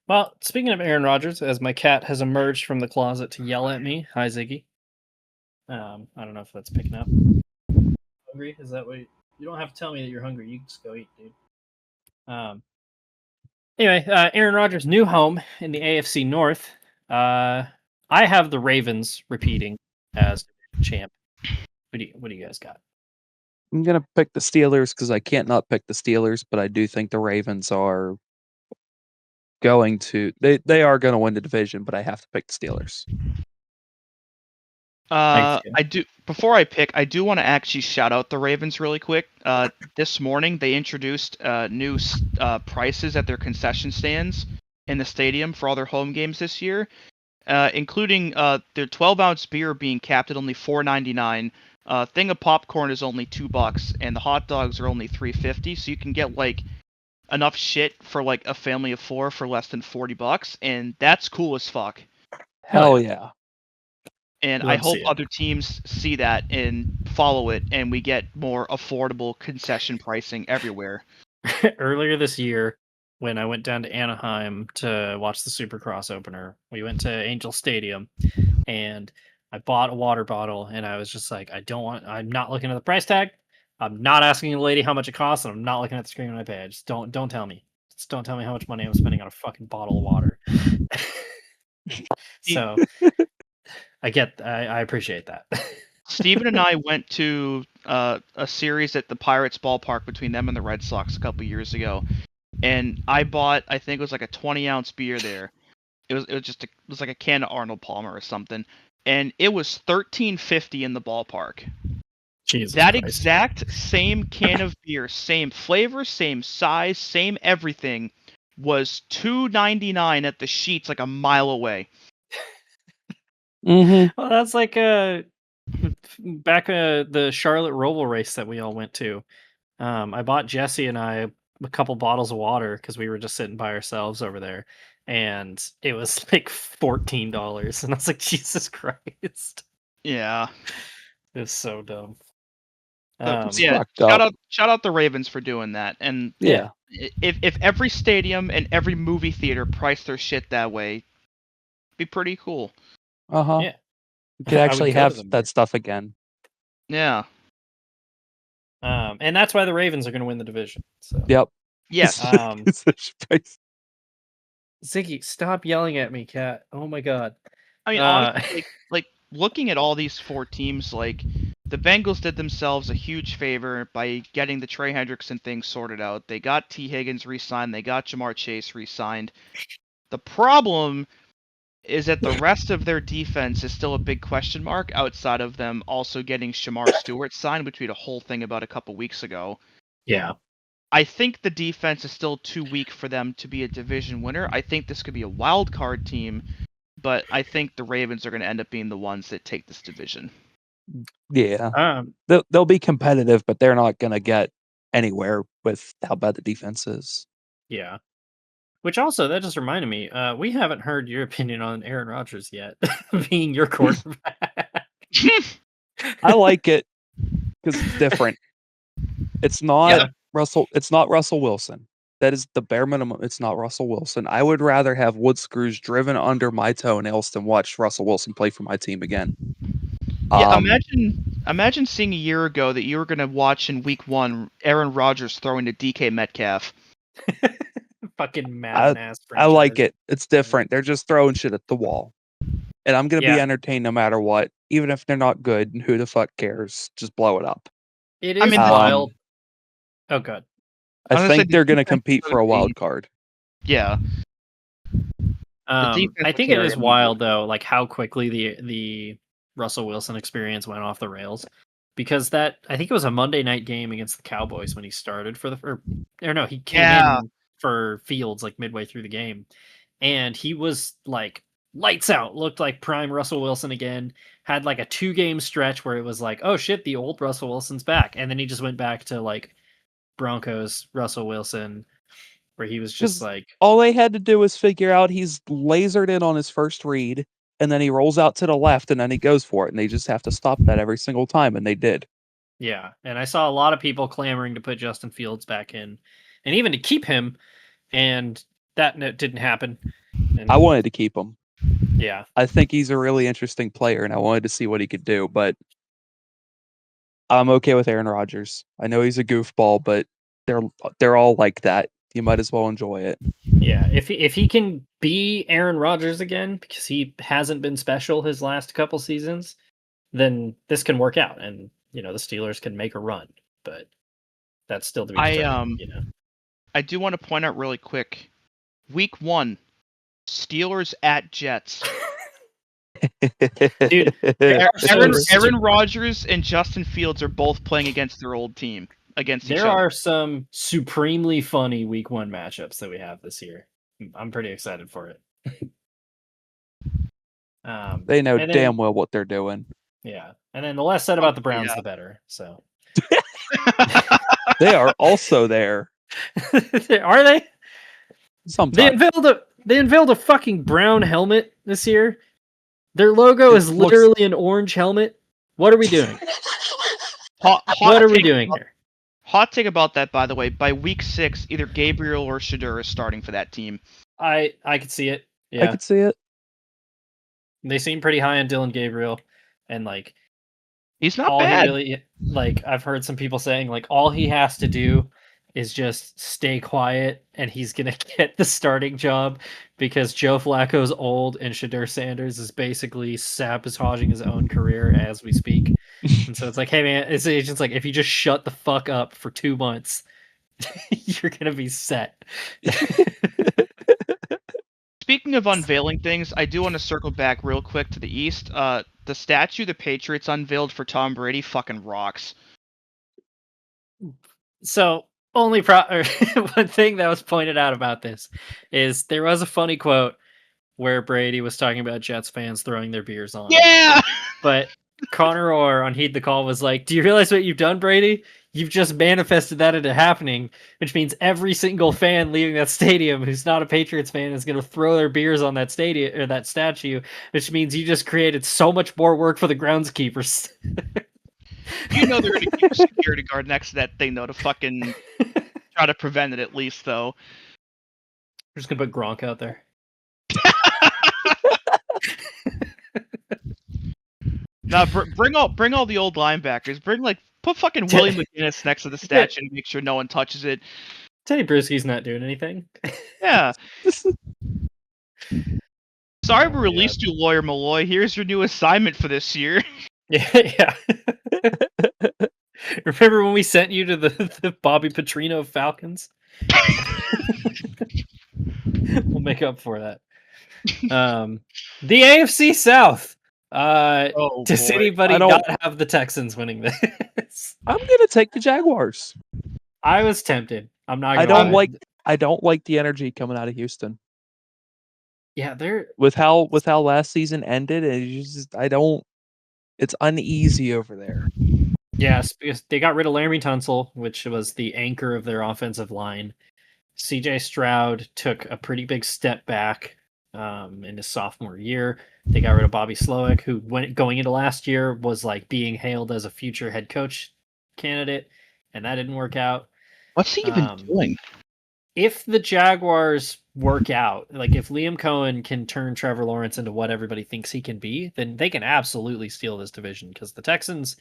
Well, speaking of Aaron Rodgers, as my cat has emerged from the closet to yell at me, hi Ziggy. I don't know if that's picking up. Hungry? Is that what you don't have to tell me that you're hungry? You can just go eat, dude. Anyway, Aaron Rodgers' new home in the AFC North. I have the Ravens repeating as champ. What do you guys got? I'm gonna pick the Steelers because I can't not pick the Steelers, but I do think the Ravens are going to they are going to win the division, but I have to pick the Steelers. Thanks, I do. Before I pick, I do want to actually shout out the Ravens really quick. This morning they introduced new prices at their concession stands in the stadium for all their home games this year, including their 12-ounce beer being capped at only $4.99. Thing of popcorn is only $2, and the hot dogs are only $3.50. So you can get like enough shit for like a family of 4 for less than $40, and that's cool as fuck. Hell yeah. And I hope other teams see that and follow it, and we get more affordable concession pricing everywhere. Earlier this year, when I went down to Anaheim to watch the Supercross opener, we went to Angel Stadium, and I bought a water bottle, and I was just like, I'm not looking at the price tag. I'm not asking the lady how much it costs, and I'm not looking at the screen when I pay. Just don't tell me. Just don't tell me how much money I'm spending on a fucking bottle of water. So I appreciate that. Steven and I went to a series at the Pirates ballpark between them and the Red Sox a couple years ago, and I bought, I think it was like a 20-ounce beer there. It was like a can of Arnold Palmer or something, and it was $13.50 in the ballpark. Jesus that Christ. Exact same can of beer, same flavor, same size, same everything, was $2.99 at the Sheets, like a mile away. Mm-hmm. Well, that's like back the Charlotte Roval race that we all went to. I bought Jesse and I a couple bottles of water because we were just sitting by ourselves over there, and it was like $14, and I was like, Jesus Christ. Yeah, it's so dumb. Yeah, shout out the Ravens for doing that. And yeah, if every stadium and every movie theater priced their shit that way, it'd be pretty cool. Yeah, you could actually have that stuff again. Yeah. And that's why the Ravens are going to win the division. So. Yep. Yes. Ziggy, stop yelling at me, cat. Oh my god. I mean, honestly, like looking at all these 4 teams, like the Bengals did themselves a huge favor by getting the Trey Hendrickson thing sorted out. They got T. Higgins re-signed. They got Jamar Chase re-signed. The problem is that the rest of their defense is still a big question mark outside of them also getting Shamar Stewart signed, which we had a whole thing about a couple weeks ago. Yeah. I think the defense is still too weak for them to be a division winner. I think this could be a wild card team, but I think the Ravens are going to end up being the ones that take this division. Yeah. They'll be competitive, but they're not going to get anywhere with how bad the defense is. Yeah. Which also, that just reminded me, we haven't heard your opinion on Aaron Rodgers yet, being your quarterback. I like it because it's different. It's not Russell. It's not Russell Wilson. That is the bare minimum. It's not Russell Wilson. I would rather have wood screws driven under my toenails than watch Russell Wilson play for my team again. Yeah, imagine seeing a year ago that you were going to watch in week 1 Aaron Rodgers throwing to DK Metcalf. Fucking Madden ass. I like it. It's different. They're just throwing shit at the wall. And I'm going to be entertained no matter what. Even if they're not good, who the fuck cares? Just blow it up. It is wild. Oh, good. I think they're going to compete for a wild card. Yeah. I think it is wild, though, like how quickly the Russell Wilson experience went off the rails. Because I think it was a Monday night game against the Cowboys when he started he came in for Fields like midway through the game. And he was like lights out, looked like prime Russell Wilson again, had like a 2-game stretch where it was like, oh shit, the old Russell Wilson's back. And then he just went back to like Broncos Russell Wilson, where he was just like, all they had to do was figure out he's lasered in on his first read, and then he rolls out to the left, and then he goes for it, and they just have to stop that every single time, and they did. Yeah, and I saw a lot of people clamoring to put Justin Fields back in, and even to keep him, and that didn't happen. And I wanted to keep him. Yeah. I think he's a really interesting player, and I wanted to see what he could do, but I'm okay with Aaron Rodgers. I know he's a goofball, but they're all like that. You might as well enjoy it. Yeah, if he can be Aaron Rodgers again, because he hasn't been special his last couple seasons, then this can work out, and the Steelers can make a run. But that's still to be determined. I do want to point out really quick, week 1, Steelers at Jets. Dude, Aaron Rodgers and Justin Fields are both playing against their old team. Against each other. There are some supremely funny week 1 matchups that we have this year. I'm pretty excited for it. They know damn well what they're doing. Yeah. And then the less said about the Browns, the better. So they are also there. Are they? Sometimes. They unveiled a fucking brown helmet this year. Their logo is literally an orange helmet. What are we doing? What are we doing here? Hot take about that, by the way. By week 6, either Gabriel or Shedeur is starting for that team. I could see it. Yeah, I could see it. They seem pretty high on Dylan Gabriel, and like he's not bad. I've heard some people saying like all he has to do is just stay quiet, and he's gonna get the starting job because Joe Flacco's old and Shedeur Sanders is basically sabotaging his own career as we speak. And so it's like, hey man, it's just like if you just shut the fuck up for 2 months, you're gonna be set. Speaking of unveiling things, I do want to circle back real quick to the East. The statue the Patriots unveiled for Tom Brady fucking rocks. So one thing that was pointed out about this is there was a funny quote where Brady was talking about Jets fans throwing their beers on. Yeah, but Connor Orr on Heed the Call was like, do you realize what you've done, Brady? You've just manifested that into happening, which means every single fan leaving that stadium who's not a Patriots fan is going to throw their beers on that stadium or that statue, which means you just created so much more work for the groundskeepers. They're going to keep a security guard next to that thing, though, to fucking try to prevent it at least, though. We're just going to put Gronk out there. No, bring all the old linebackers. Put fucking William McGinnis next to the statue and make sure no one touches it. Teddy Bruschi's not doing anything. Yeah. Sorry we released you, Lawyer Malloy. Here's your new assignment for this year. Yeah. Remember when we sent you to the Bobby Petrino Falcons? We'll make up for that. The AFC South. Does anybody not have the Texans winning this? I'm gonna take the Jaguars. I was tempted. I'm not. I Gonna don't lie. I don't like the energy coming out of Houston. Yeah, they're With how last season ended, it's uneasy over there. yes, because they got rid of Laramie Tunsil, which was the anchor of their offensive line. CJ Stroud took a pretty big step back in his sophomore year. They got rid of Bobby Slowick, who going into last year was like being hailed as a future head coach candidate, and that didn't work out. What's he even doing? If the Jaguars work out, like if Liam Cohen can turn Trevor Lawrence into what everybody thinks he can be, then they can absolutely steal this division because the Texans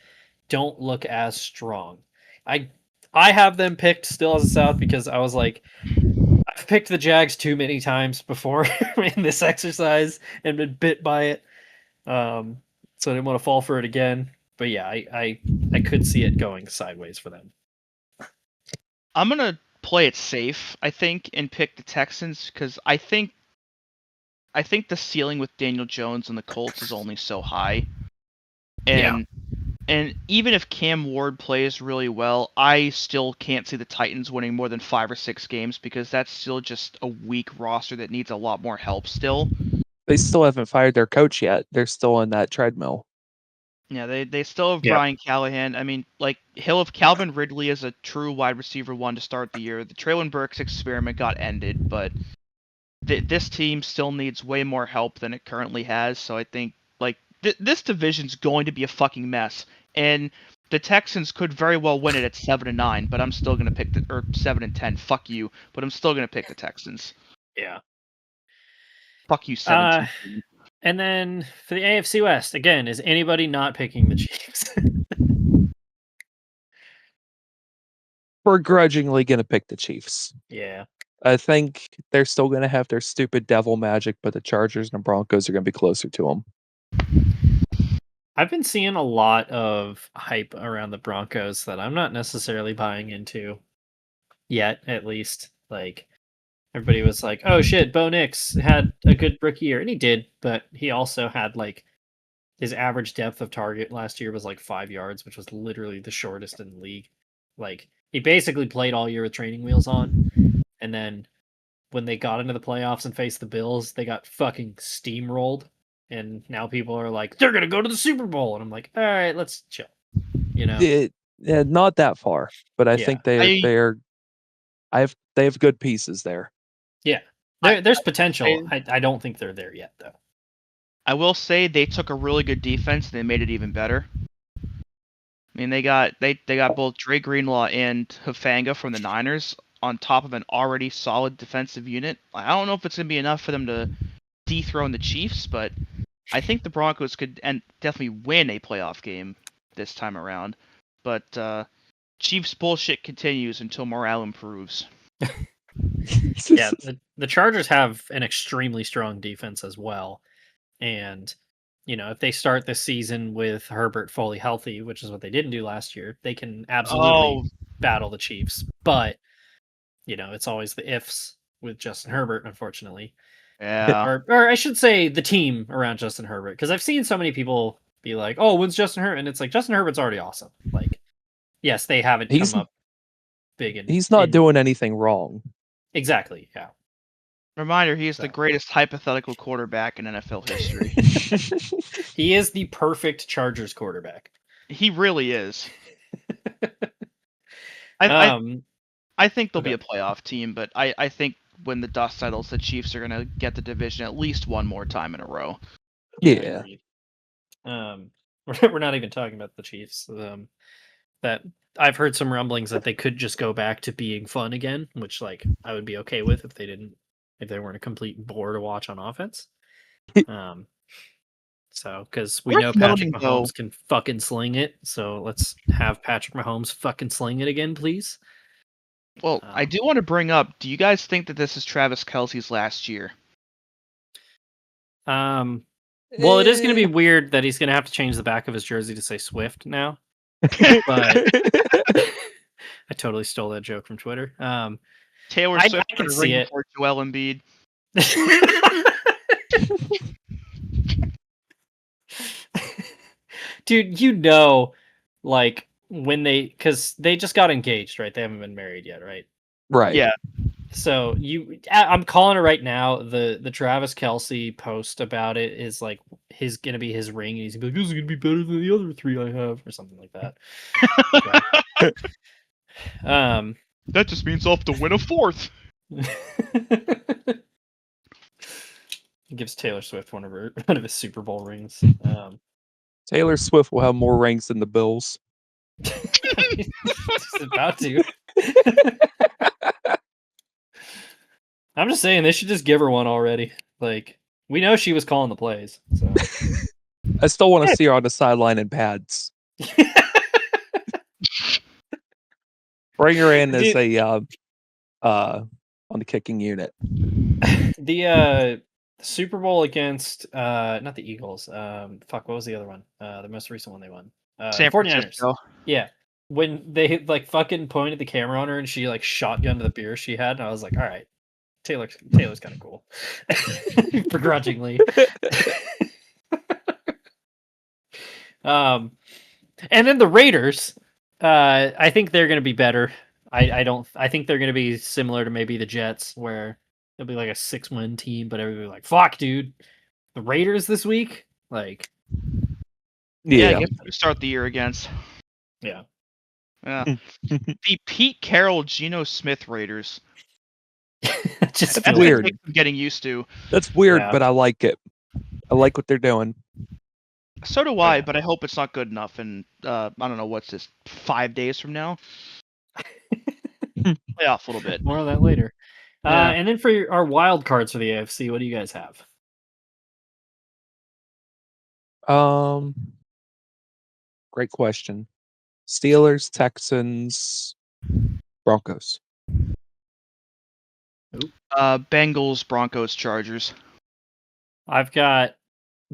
don't look as strong. I have them picked still as a South because I was like, I've picked the Jags too many times before in this exercise and been bit by it. So I didn't want to fall for it again. But yeah, I could see it going sideways for them. I'm gonna play it safe, I think, and pick the Texans because I think the ceiling with Daniel Jones and the Colts is only so high. And even if Cam Ward plays really well, I still can't see the Titans winning more than 5 or 6 games because that's still just a weak roster that needs a lot more help still. They still haven't fired their coach yet. They're still on that treadmill. Yeah, they still have Brian Callahan. I mean, like, he'll have Calvin Ridley as a true wide receiver one to start the year. The Traylon Burks experiment got ended, but this team still needs way more help than it currently has. So I think, like, this division's going to be a fucking mess. And the Texans could very well win it at 7-9, but I'm still going to pick or 7-10. Fuck you. But I'm still going to pick the Texans. Yeah. Fuck you, 17. And then for the AFC West, again, is anybody not picking the Chiefs? Begrudgingly going to pick the Chiefs. Yeah. I think they're still going to have their stupid devil magic, but the Chargers and the Broncos are going to be closer to them. I've been seeing a lot of hype around the Broncos that I'm not necessarily buying into yet, at least. Like, everybody was like, oh shit, Bo Nix had a good rookie year. And he did, but he also had, like, his average depth of target last year was like 5 yards, which was literally the shortest in the league. Like, he basically played all year with training wheels on. And then when they got into the playoffs and faced the Bills, they got fucking steamrolled. And now people are like, they're going to go to the Super Bowl. And I'm like, all right, let's chill. You know? Not that far, but I think they have good pieces there. Yeah. There's potential. I don't think they're there yet, though. I will say they took a really good defense and they made it even better. I mean, they got both Dre Greenlaw and Hufanga from the Niners on top of an already solid defensive unit. I don't know if it's going to be enough for them to dethrone the Chiefs, but I think the Broncos could definitely win a playoff game this time around. But Chiefs bullshit continues until morale improves. Yeah, the Chargers have an extremely strong defense as well. And, you know, if they start this season with Herbert fully healthy, which is what they didn't do last year, they can absolutely battle the Chiefs. But, you know, it's always the ifs with Justin Herbert, unfortunately. Yeah. Or I should say the team around Justin Herbert. Because I've seen so many people be like, oh, when's Justin Herbert? And it's like, Justin Herbert's already awesome. Like, yes, they haven't come up big. He's not doing anything wrong. Exactly, yeah. Reminder, he is the greatest hypothetical quarterback in NFL history. He is the perfect Chargers quarterback. He really is. I think they'll be a playoff team, but I think when the dust settles, the Chiefs are going to get the division at least one more time in a row. Yeah. We're not even talking about the Chiefs. That I've heard some rumblings that they could just go back to being fun again, which like I would be okay with if they weren't a complete bore to watch on offense. So because we know Patrick Mahomes can fucking sling it, so let's have Patrick Mahomes fucking sling it again, please. Well, I do want to bring up, do you guys think that this is Travis Kelce's last year? Well, it is going to be weird that he's going to have to change the back of his jersey to say Swift now. But I totally stole that joke from Twitter. Taylor Swift I can see it for Joel Embiid. Dude, you know, like because they just got engaged, right? They haven't been married yet, right? Right. Yeah. So I'm calling it right now. The Travis Kelce post about it is like gonna be his ring, and he's gonna be like, "This is gonna be better than the other 3 I have," or something like that. That just means I'll have to win a fourth. He gives Taylor Swift one of his Super Bowl rings. Taylor Swift will have more rings than the Bills. He's about to. I'm just saying they should just give her one already. Like, we know she was calling the plays. So I still want to see her on the sideline in pads. Bring her in as a on the kicking unit. The Super Bowl against not the Eagles. What was the other one? The most recent one they won. San 49ers. Francisco. Yeah. When they like fucking pointed the camera on her and she like shotgunned the beer she had, and I was like, all right, Taylor's kind of cool. Begrudgingly. And then the Raiders, I think they're going to be better. I think they're going to be similar to maybe the Jets, where it'll be like a 6-win team, but everybody like, fuck, dude, the Raiders this week, like, Yeah, I guess we start the year against. yeah. The Pete Carroll, Geno Smith Raiders. Just That's weird. I'm getting used to. That's weird, Yeah. but I like it. I like what they're doing. So do I, but I hope it's not good enough. And I don't know, what's this, 5 days from now? Play off a little bit. More of that later. Yeah. And then for our wild cards for the AFC, what do you guys have? Great question. Steelers, Texans, Broncos. Bengals, Broncos, Chargers. I've got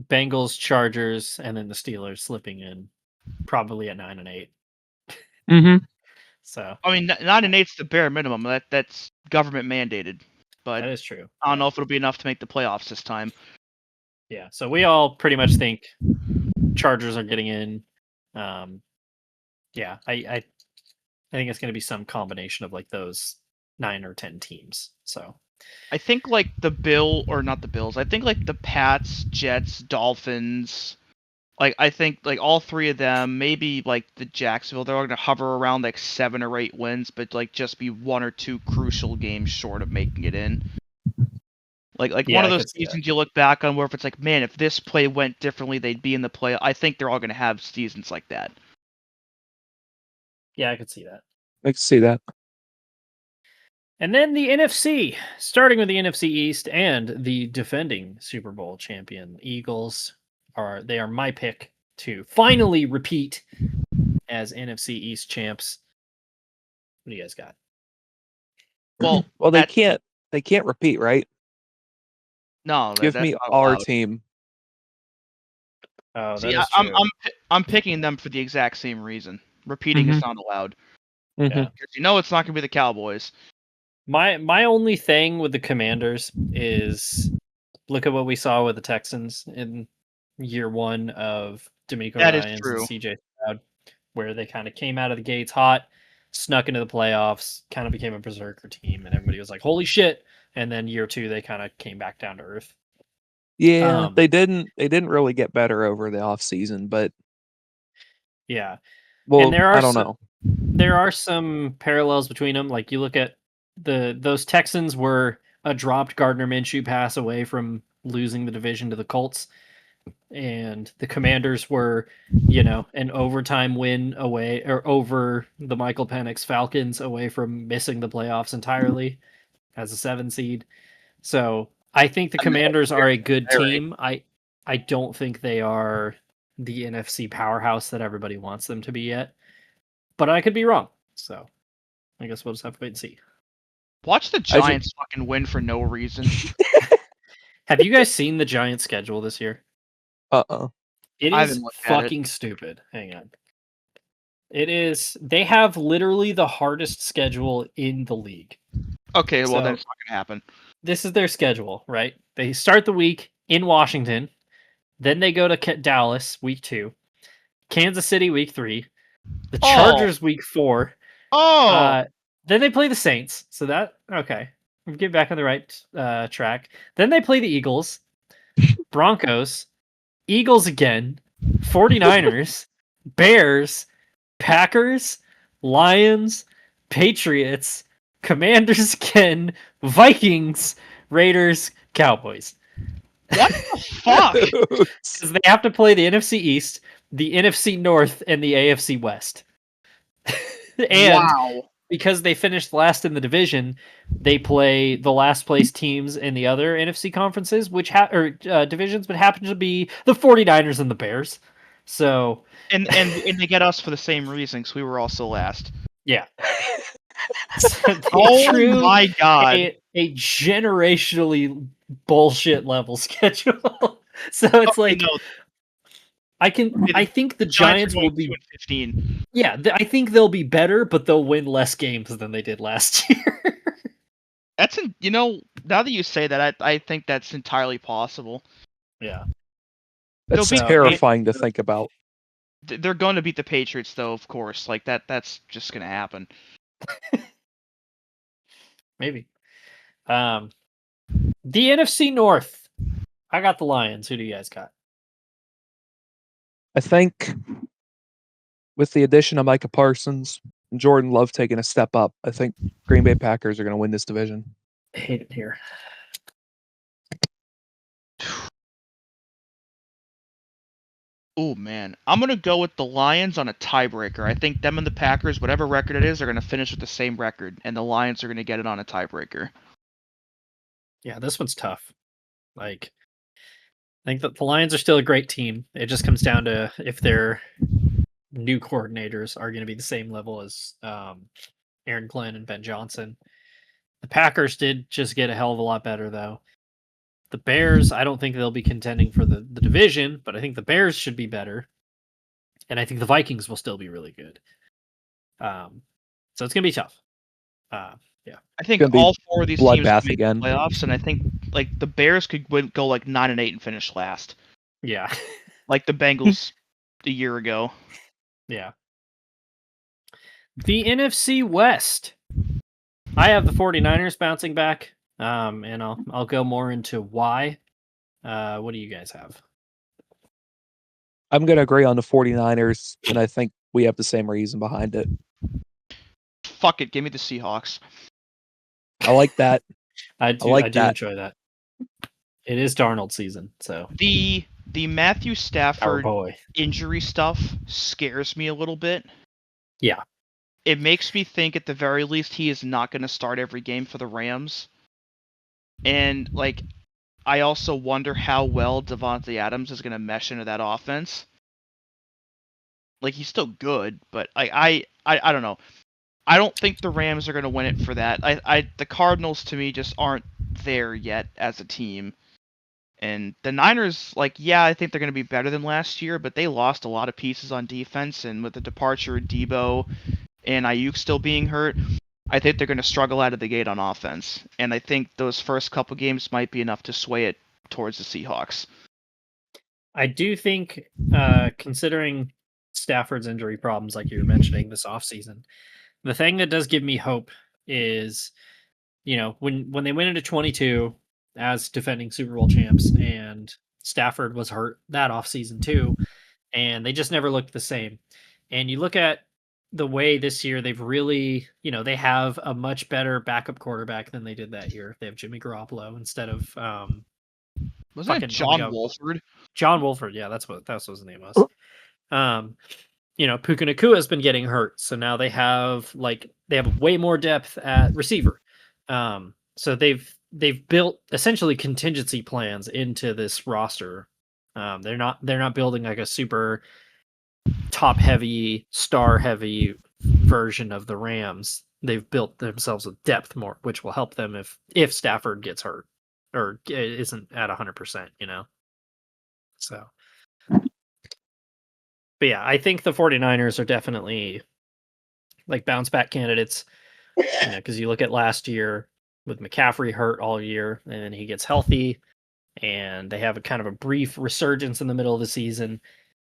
Bengals, Chargers, and then the Steelers slipping in, probably at 9 and 8. Mm-hmm. So I mean, 9 and 8's the bare minimum. That's government mandated. But that is true. I don't know if it'll be enough to make the playoffs this time. Yeah. So we all pretty much think Chargers are getting in. Yeah, I think it's going to be some combination of like those 9 or 10 teams. So I think like the not the Bills. I think like the Pats, Jets, Dolphins. Like I think like all 3 of them, maybe like the Jacksonville, they're all going to hover around like 7 or 8 wins, but like just be 1 or 2 crucial games short of making it in. Like Yeah, one of I those could see that. seasons you look back on where if it's like, man, if this play went differently, they'd be in the play. I think they're all going to have seasons like that. yeah, I could see that. I can see that. And then the NFC, starting with the NFC East and the defending Super Bowl champion Eagles are my pick to finally repeat as NFC East champs. What do you guys got? Well, Well, they can't repeat, right? No, Give that's me not our allowed. team. Oh, See, that is true. I'm picking them for the exact same reason. Repeating is not allowed. Mm-hmm. Yeah. Because you know it's not going to be the Cowboys. My only thing with the Commanders is look at what we saw with the Texans in year 1 of D'Amico That is Ryans true. and CJ Stroud, where they kind of came out of the gates hot, snuck into the playoffs, kind of became a berserker team, and everybody was like, "Holy shit!" And then year 2, they kind of came back down to earth. Yeah, they didn't really get better over the offseason, but Yeah, well, and I don't know. There are some parallels between them. Like you look at those Texans were a dropped Gardner Minshew pass away from losing the division to the Colts, and the Commanders were, an overtime win away or over the Michael Penix Falcons away from missing the playoffs entirely as a 7 seed. So I think the Commanders are a good team. I don't think they are the NFC powerhouse that everybody wants them to be yet, but I could be wrong. So I guess we'll just have to wait and see. Watch the Giants fucking win for no reason. Have you guys seen the Giants schedule this year? It I is haven't looked at it. fucking stupid. Hang on. It is. They have literally the hardest schedule in the league. Okay, well So- then it's not going to happen. This is their schedule, right? They start the week in Washington, then they go to Dallas week 2, Kansas City week 3, The Chargers week 4. Oh, Then they play the Saints. So that okay. We get back on the right track. Then they play the Eagles, Broncos, Eagles again, 49ers, Bears, Packers, Lions, Patriots, Commanders again, Vikings, Raiders, Cowboys. what the fuck? Because they have to play the NFC East, the NFC North, and the AFC West. And Wow. because they finished last in the division, they play the last place teams in the other NFC conferences, which divisions, but happen to be the 49ers and the Bears. So And they get us for the same reason, because we were also last. yeah. Oh my god. A generationally bullshit level schedule. So it's like No, I think the Giants will be 2-15. Yeah, I think they'll be better, but they'll win less games than they did last year. That's now that you say that, I think that's entirely possible. Yeah. That's They'll be- terrifying to think about. They're going to beat the Patriots, though, of course. Like that's just going to happen. Maybe. The NFC North. I got the Lions. Who do you guys got? I think with the addition of Micah Parsons and Jordan Love taking a step up, I think Green Bay Packers are going to win this division. I hate it here. Oh man, I'm going to go with the Lions on a tiebreaker. I think them and the Packers, whatever record it is, are going to finish with the same record, and the Lions are going to get it on a tiebreaker. Yeah, this one's tough. Like, I think that the Lions are still a great team. It just comes down to if their new coordinators are going to be the same level as Aaron Glenn and Ben Johnson. The Packers did just get a hell of a lot better, though. The Bears, I don't think they'll be contending for the division, but I think the Bears should be better. And I think the Vikings will still be really good. So it's going to be tough. Yeah. I think Gonna be all 4 of these teams bloodbath could make again. the playoffs, and I think like the Bears could go like 9-8 and finish last, Yeah. like the Bengals a year ago. Yeah. The NFC West. I have the 49ers bouncing back. And I'll go more into why. What do you guys have? I'm going to agree on the 49ers, and I think we have the same reason behind it. Fuck it, give me the Seahawks. I like that. I do enjoy that. It is Darnold season, so The Matthew our Stafford boy. injury stuff scares me a little bit. Yeah. It makes me think at the very least he is not going to start every game for the Rams. And like I also wonder how well Devontae Adams is going to mesh into that offense. Like he's still good, but I don't know. I don't think the Rams are going to win it for that. The Cardinals to me just aren't there yet as a team. And the Niners, like, yeah, I think they're going to be better than last year, but they lost a lot of pieces on defense, and with the departure of Debo and Ayuk still being hurt, I think they're going to struggle out of the gate on offense. And I think those first couple games might be enough to sway it towards the Seahawks. I do think, considering Stafford's injury problems, like you were mentioning this offseason, the thing that does give me hope is, when they went into 22 as defending Super Bowl champs, and Stafford was hurt that offseason too, and they just never looked the same. And you look at the way this year they've really, they have a much better backup quarterback than they did that year. They have Jimmy Garoppolo instead of Wasn't it John Wolford? John Wolford, yeah, that's what his name was. Puka Nacua has been getting hurt, so now they have way more depth at receiver. So they've built essentially contingency plans into this roster. They're not building like a super top heavy, star heavy version of the Rams. They've built themselves with depth more, which will help them if Stafford gets hurt or isn't at 100%, So, but yeah, I think the 49ers are definitely like bounce back candidates, because you look at last year with McCaffrey hurt all year, and then he gets healthy, and they have a kind of a brief resurgence in the middle of the season,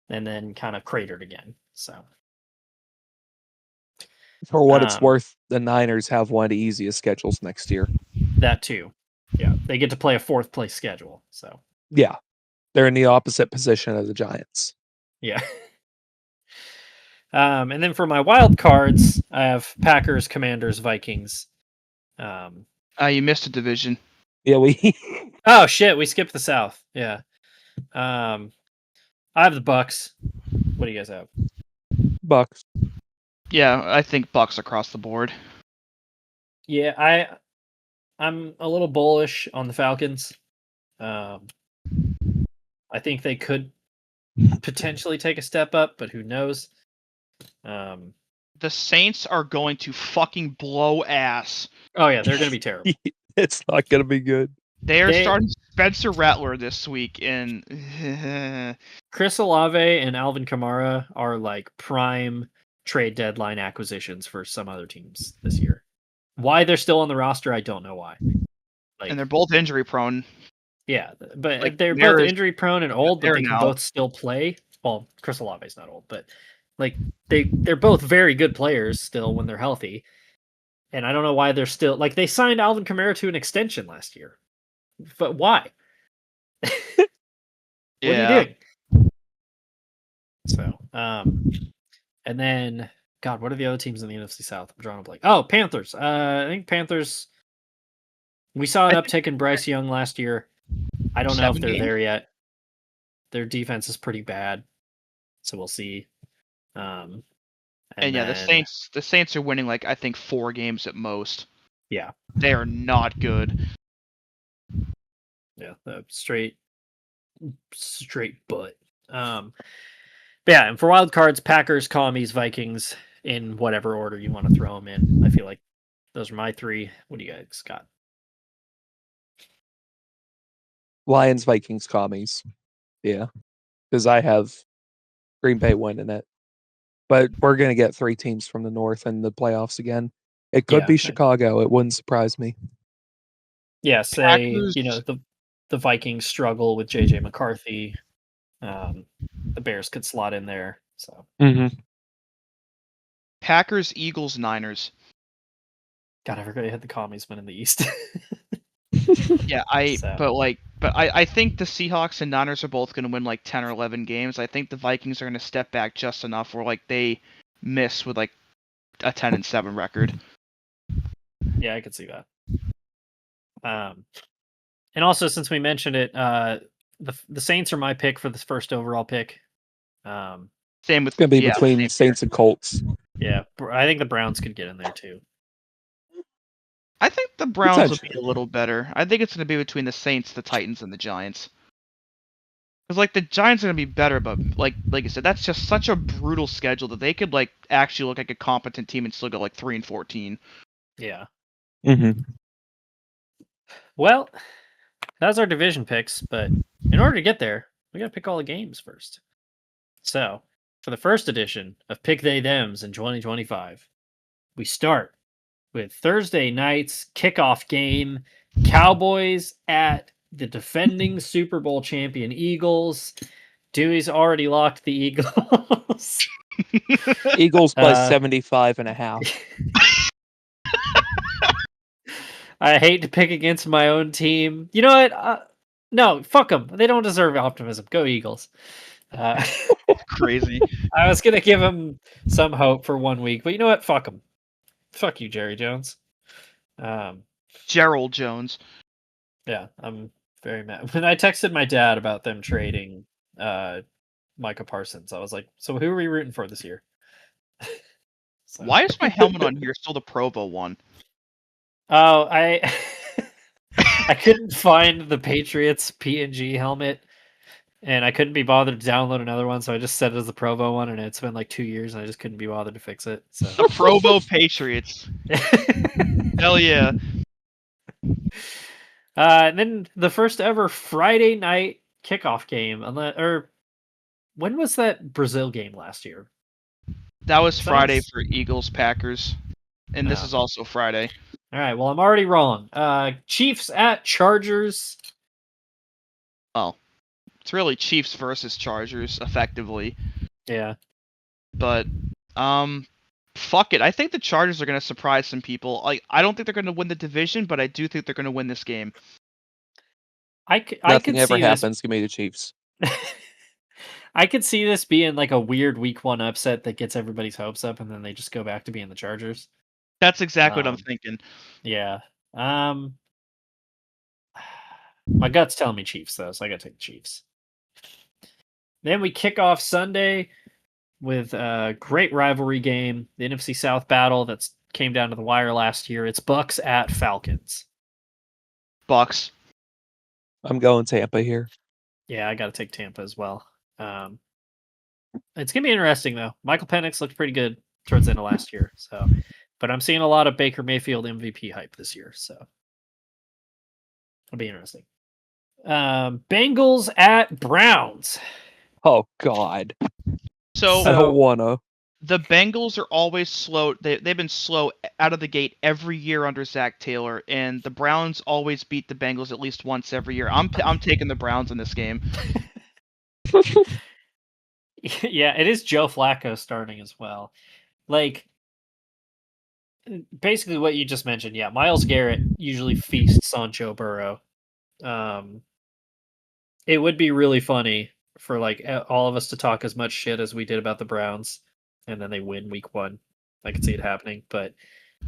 and then kind of cratered again. So For what it's worth, the Niners have one of the easiest schedules next year. That too. Yeah, they get to play a 4th place schedule. So yeah, they're in the opposite position of the Giants. Yeah. And then for my wild cards, I have Packers, Commanders, Vikings. You missed a division. Yeah, we. Oh shit, we skipped the South. Yeah. I have the Bucks. What do you guys have? Bucks. Yeah, I think Bucks across the board. Yeah, I'm a little bullish on the Falcons. I think they could potentially take a step up, but who knows? The Saints are going to fucking blow ass. Oh yeah, they're going to be terrible. It's not going to be good. They're starting Spencer Rattler this week, and Chris Olave and Alvin Kamara are like prime trade deadline acquisitions for some other teams this year. Why they're still on the roster, I don't know why. And they're both injury prone. Yeah, but they're both injury prone and old, but they can both still play. Well, Chris Olave's not old, but like they're both very good players still when they're healthy. And I don't know why they're still like they signed Alvin Kamara to an extension last year. But why? What are you doing? So, and then God, what are the other teams in the NFC South? I'm drawing a blank. Oh, Panthers. I think Panthers. We saw an uptick in Bryce Young last year. I don't know if they're there yet. Their defense is pretty bad, so we'll see. And yeah, the Saints are winning like I think 4 games at most. Yeah, they are not good. Yeah, straight butt. Yeah, and for wild cards, Packers, Commies, Vikings, in whatever order you want to throw them in. I feel like those are my 3. What do you guys got? Lions, Vikings, Commies. Yeah, because I have Green Bay winning it. But we're going to get 3 teams from the North in the playoffs again. It could be Chicago. It wouldn't surprise me. Yeah, say, the Vikings struggle with JJ McCarthy. The Bears could slot in there. So Packers, Eagles, Niners. God, I forgot you had the Commies win in the East. Yeah, but I think the Seahawks and Niners are both going to win like 10 or 11 games. I think the Vikings are going to step back just enough where like they miss with like a 10-7 record. Yeah, I could see that. And also since we mentioned it, the Saints are my pick for the first overall pick. Same with it's going to be between Saints and Colts. Yeah, I think the Browns could get in there too. I think the Browns will be a little better. I think it's going to be between the Saints, the Titans, and the Giants. Because like the Giants are going to be better, but like I said, that's just such a brutal schedule that they could like actually look like a competent team and still go like 3-14. Yeah. Mm-hmm. Well, that's our division picks, but in order to get there, we got to pick all the games first. So, for the first edition of Pick They Thems in 2025, we start with Thursday night's kickoff game, Cowboys at the defending Super Bowl champion Eagles. Dewey's already locked the Eagles. Eagles by 75.5. I hate to pick against my own team. You know what? No, fuck them. They don't deserve optimism. Go Eagles. Crazy. I was going to give them some hope for 1 week, but you know what? Fuck them. Fuck you, Jerry Jones. Gerald Jones. Yeah, I'm very mad. When I texted my dad about them trading Micah Parsons, I was like, so who are we rooting for this year? So. Why is my helmet on here still the Provo one? Oh, I couldn't find the Patriots PNG helmet, and I couldn't be bothered to download another one, so I just set it as the Provo one, and it's been like 2 years, and I just couldn't be bothered to fix it. So the Provo Patriots. Hell yeah. And then the first ever Friday night kickoff game, or when was that Brazil game last year? That was Friday for Eagles Packers, and this is also Friday. All right, well, I'm already wrong. Chiefs at Chargers. Oh, it's really Chiefs versus Chargers, effectively. Yeah. But fuck it. I think the Chargers are going to surprise some people. Like, I don't think they're going to win the division, but I do think they're going to win this game. I Nothing could ever see happens. Give me the Chiefs. I could see this being like a weird week 1 upset that gets everybody's hopes up, and then they just go back to being the Chargers. That's exactly what I'm thinking. Yeah. My gut's telling me Chiefs, though, so I gotta take the Chiefs. Then we kick off Sunday with a great rivalry game, the NFC South battle that came down to the wire last year. It's Bucks at Falcons. Bucks. I'm going Tampa here. Yeah, I gotta take Tampa as well. It's gonna be interesting though. Michael Penix looked pretty good towards the end of last year, but I'm seeing a lot of Baker Mayfield MVP hype this year, so it'll be interesting. Bengals at Browns. Oh God. So I don't wanna. the Bengals are always slow. They've been slow out of the gate every year under Zach Taylor, and the Browns always beat the Bengals at least once every year. I'm taking the Browns in this game. Yeah, it is Joe Flacco starting as well. Like, basically what you just mentioned. Yeah, Myles Garrett usually feasts on Joe Burrow. It would be really funny for like all of us to talk as much shit as we did about the Browns, and then they win week 1. I could see it happening, but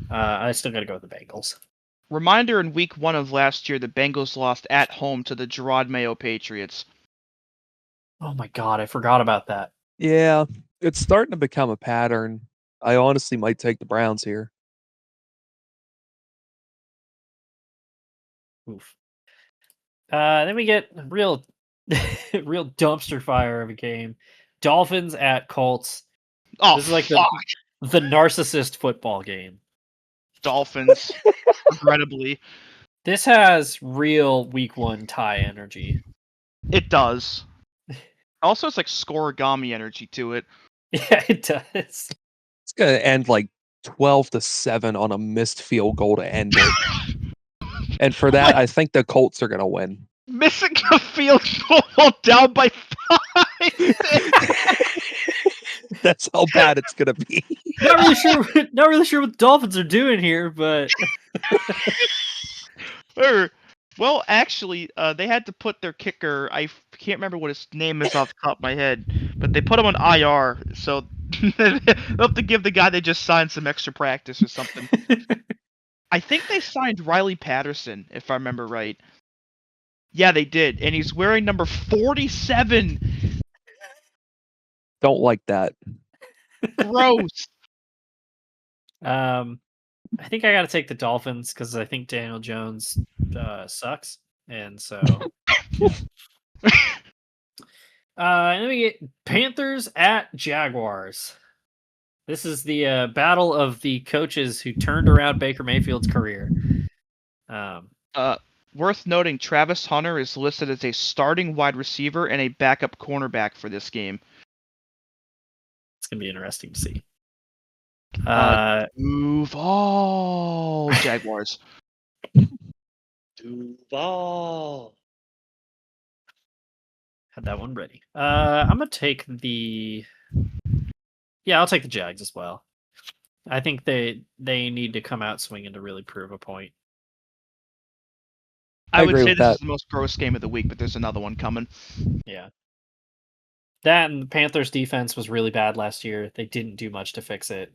I still got to go with the Bengals. Reminder: in week 1 of last year, the Bengals lost at home to the Gerard Mayo Patriots. Oh my God, I forgot about that. Yeah, it's starting to become a pattern. I honestly might take the Browns here. Oof. Then we get real dumpster fire of a game. Dolphins at Colts. Oh, This is like fuck. the narcissist football game. Dolphins, regrettably. This has real week 1 tie energy. It does. Also, it's like scoregami energy to it. Yeah, it does. It's gonna end like 12-7 on a missed field goal to end it. And for that, I think the Colts are gonna win. Missing a field goal down by 5. That's how bad it's gonna be. Not really sure what the Dolphins are doing here, but Well, actually, they had to put their kicker. I can't remember what his name is off the top of my head, but they put him on IR, so they'll have to give the guy they just signed some extra practice or something. I think they signed Riley Patterson, if I remember right. Yeah, they did, and he's wearing number 47. Don't like that. Gross. I think I got to take the Dolphins because I think Daniel Jones sucks, and so. And then we get Panthers at Jaguars. This is the battle of the coaches who turned around Baker Mayfield's career. Worth noting, Travis Hunter is listed as a starting wide receiver and a backup cornerback for this game. It's gonna be interesting to see. Duval Jaguars. Duval. Had that one ready. I'm gonna take the. Yeah, I'll take the Jags as well. I think they need to come out swinging to really prove a point. I would agree say with this that. is the most gross game of the week, but there's another one coming. Yeah. That and the Panthers defense was really bad last year. They didn't do much to fix it.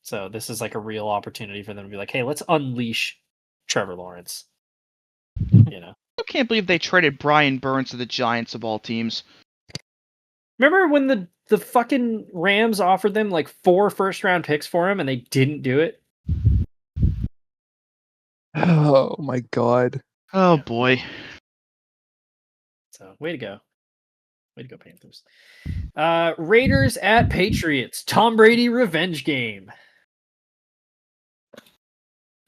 So this is like a real opportunity for them to be like, hey, let's unleash Trevor Lawrence. You know. I can't believe they traded Brian Burns to the Giants of all teams. Remember when the fucking Rams offered them like 4 first-round picks for him and they didn't do it? Oh my God. Oh boy. So way to go. Way to go, Panthers. Raiders at Patriots. Tom Brady revenge game.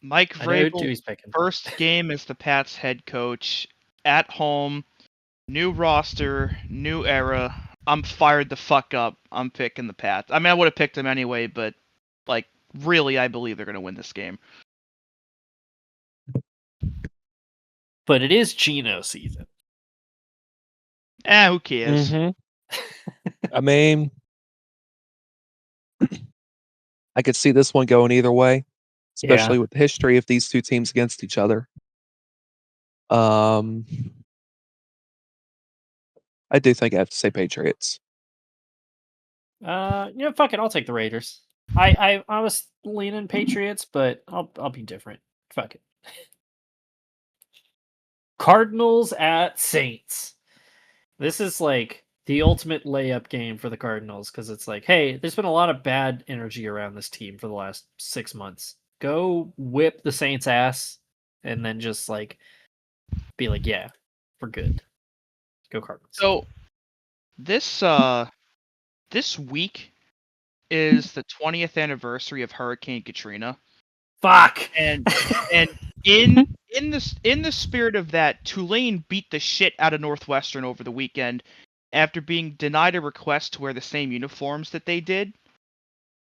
Mike I know who Vrabel, he's picking. first game as the Pats head coach, at home, new roster, new era. I'm fired the fuck up. I'm picking the Pats. I mean, I would have picked them anyway, but like, really, I believe they're going to win this game. But it is Geno season. Who cares? I mean, I could see this one going either way, especially with the history of these two teams against each other. I do think I have to say Patriots. Fuck it, I'll take the Raiders. I was leaning Patriots, but I'll be different. Fuck it. Cardinals at Saints. This is like the ultimate layup game for the Cardinals because it's like, hey, there's been a lot of bad energy around this team for the last 6 months. Go whip the Saints' ass and then just like be like, yeah, we're good. Go Cardinals. So this week is the 20th anniversary of Hurricane Katrina. Fuck. And in the spirit of that, Tulane beat the shit out of Northwestern over the weekend after being denied a request to wear the same uniforms that they did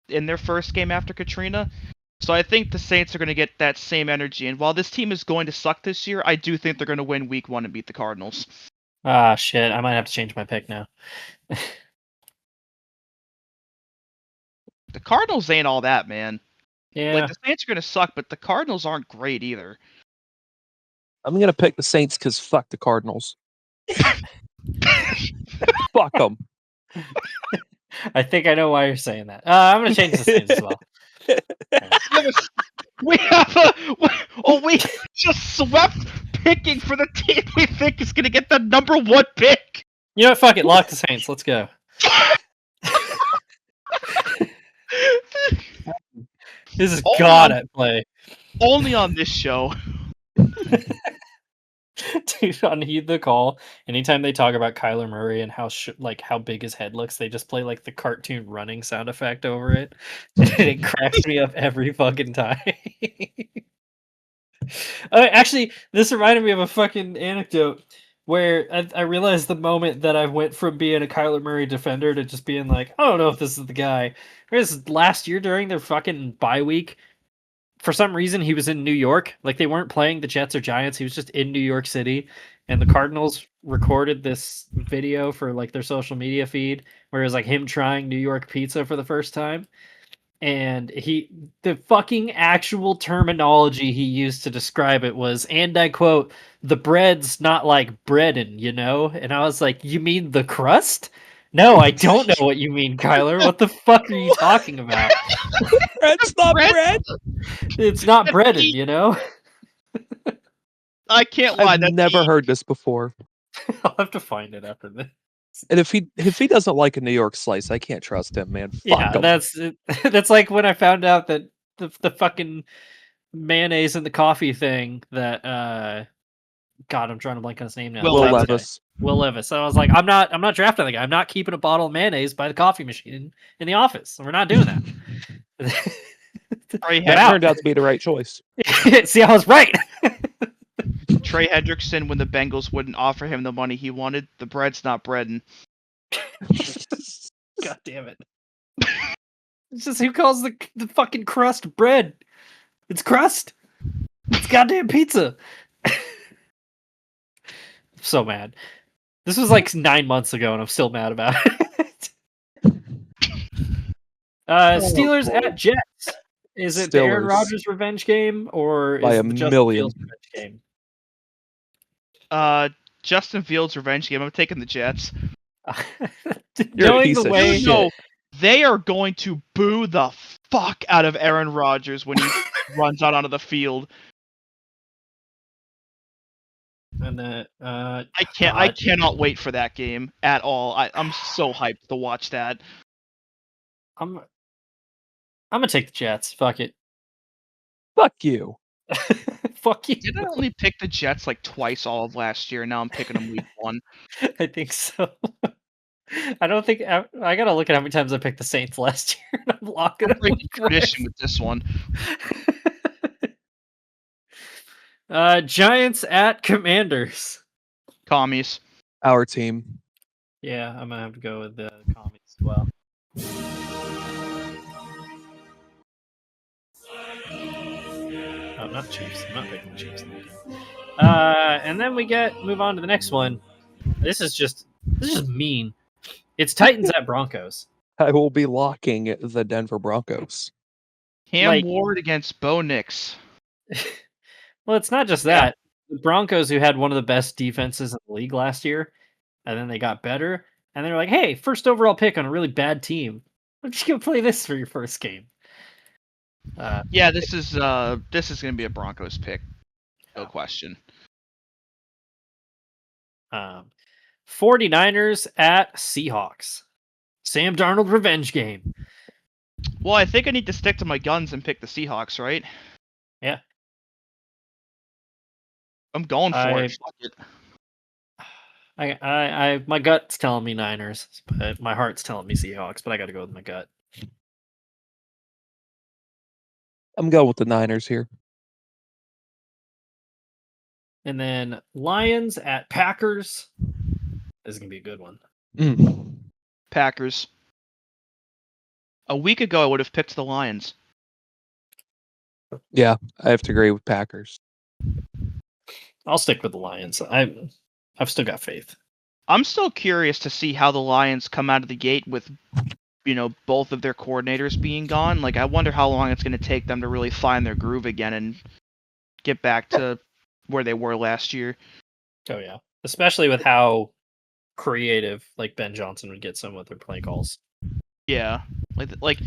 in their first game after Katrina. So I think the Saints are going to get that same energy. And while this team is going to suck this year, I do think they're going to win week 1 and beat the Cardinals. Ah, shit. I might have to change my pick now. The Cardinals ain't all that, man. Yeah. Like, the Saints are going to suck, but the Cardinals aren't great either. I'm going to pick the Saints because fuck the Cardinals. Fuck them. I think I know why you're saying that. I'm going to change the Saints as well. We just swept picking for the team we think is going to get the number 1 pick. You know what? Fuck it. Lock the Saints. Let's go. This is God at play. Only on this show. Dude, on Heed the Call, anytime they talk about Kyler Murray and how big his head looks, they just play like the cartoon running sound effect over it. And it cracks me up every fucking time. Actually, this reminded me of a fucking anecdote where I realized the moment that I went from being a Kyler Murray defender to just being like, I don't know if this is the guy. Whereas last year during their fucking bye week, for some reason he was in New York. Like, they weren't playing the Jets or Giants. He was just in New York City. And the Cardinals recorded this video for like their social media feed where it was like him trying New York pizza for the first time. And the fucking actual terminology he used to describe it was, and I quote, the bread's not like breadin', you know? And I was like, you mean the crust? No, I don't know what you mean, Kyler. What the fuck are you talking about? Bread's not bread. It's not breaded, you know? I can't lie. I've never heard this before. I'll have to find it after this. And if he doesn't like a New York slice, I can't trust him, man. Fuck him. That's like when I found out that the fucking mayonnaise in the coffee thing that God, I'm trying to blank on his name now. Will Levis. Will Levis. So I was like, I'm not drafting the guy. I'm not keeping a bottle of mayonnaise by the coffee machine in the office. We're not doing that. That turned out to be the right choice. See, I was right. Trey Hendrickson, when the Bengals wouldn't offer him the money he wanted, the bread's not breadin'. God damn it. It's just, who calls the fucking crust bread? It's crust. It's goddamn pizza. I'm so mad. This was like 9 months ago and I'm still mad about it. Steelers at Jets. Is it the Aaron Rodgers revenge game or is it the Justin Fields revenge game? Justin Fields revenge game. I'm taking the Jets. Knowing the way, they are going to boo the fuck out of Aaron Rodgers when he runs out onto the field. And I cannot wait for that game at all. I'm so hyped to watch that. I'm gonna take the Jets. Fuck it. Fuck you. Fuck you. Did I only pick the Jets like twice all of last year? Now I'm picking them week 1. I think so. I don't think I gotta look at how many times I picked the Saints last year. And I'm locking up tradition with this one. Giants at Commanders. Commies. Our team. Yeah, I'm gonna have to go with the Commies as well. Oh, not the Chiefs. I'm not picking the Chiefs. And then we move on to the next one. This is just mean. It's Titans at Broncos. I will be locking the Denver Broncos. Cam Ward against Bo Nix. Well, it's not just that. The Broncos, who had one of the best defenses in the league last year, and then they got better, and they're like, hey, first overall pick on a really bad team. Why don't you go play this for your first game? This is going to be a Broncos pick. No question. 49ers at Seahawks. Sam Darnold revenge game. Well, I think I need to stick to my guns and pick the Seahawks, right? Yeah. I'm going for it. Fuck it. My gut's telling me Niners, but my heart's telling me Seahawks, but I got to go with my gut. I'm going with the Niners here. And then Lions at Packers. This is going to be a good one. Packers. A week ago, I would have picked the Lions. Yeah, I have to agree with Packers. I'll stick with the Lions. I've still got faith. I'm still curious to see how the Lions come out of the gate with, both of their coordinators being gone. Like, I wonder how long it's going to take them to really find their groove again and get back to where they were last year. Oh yeah, especially with how creative like Ben Johnson would get some of their play calls. Yeah, like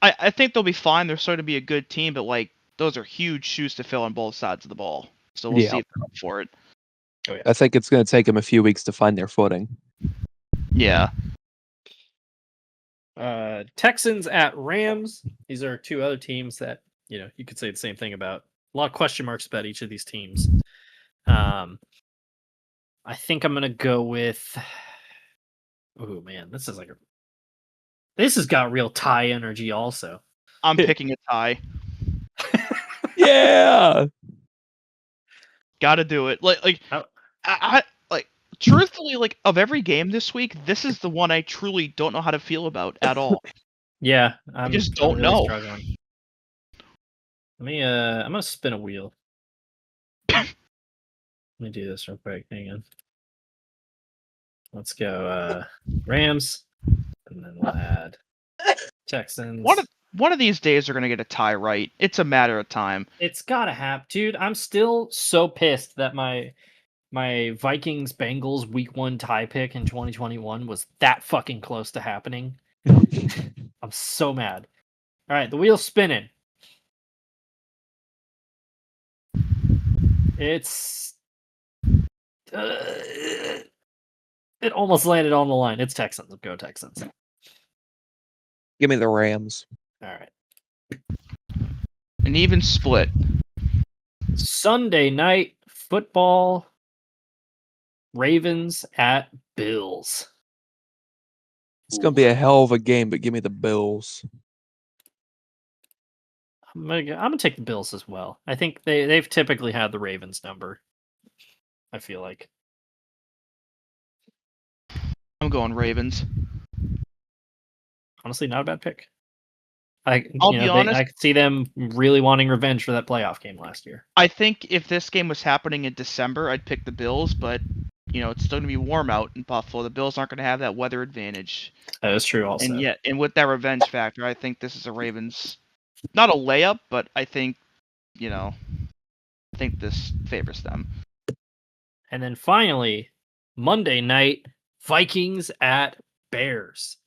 I think they'll be fine. They're starting to be a good team, but like those are huge shoes to fill on both sides of the ball. So we'll see if they're up for it. Oh, yeah. I think it's going to take them a few weeks to find their footing. Yeah. Texans at Rams. These are two other teams that you could say the same thing about. A lot of question marks about each of these teams. I think I'm gonna go with. Oh man, this has got real tie energy. Also, I'm picking a tie. Yeah, gotta do it. I truthfully, like of every game this week, this is the one I truly don't know how to feel about at all. Yeah, I just don't know. Struggling. Let me. I'm gonna spin a wheel. Let me do this real quick. Hang on. Let's go Rams, and then we'll add Texans. One of these days, they're gonna get a tie right. It's a matter of time. It's gotta happen, dude. I'm still so pissed that my Vikings Bengals Week 1 tie pick in 2021 was that fucking close to happening. I'm so mad. All right, the wheel's spinning. It's it almost landed on the line. It's Texans. Go Texans. give me the Rams. All right. An even split. Sunday night football. Ravens at Bills. It's going to be a hell of a game, but give me the Bills. I'm gonna take the Bills as well. I think they've typically had the Ravens number. I feel like. I'm going Ravens. Honestly, not a bad pick. I'll be honest. I could see them really wanting revenge for that playoff game last year. I think if this game was happening in December, I'd pick the Bills, but it's still gonna be warm out in Buffalo. The Bills aren't gonna have that weather advantage. That is true, also. And with that revenge factor, I think this is a Ravens. Not a layup, but I think, I think this favors them. And then finally, Monday night, Vikings at Bears.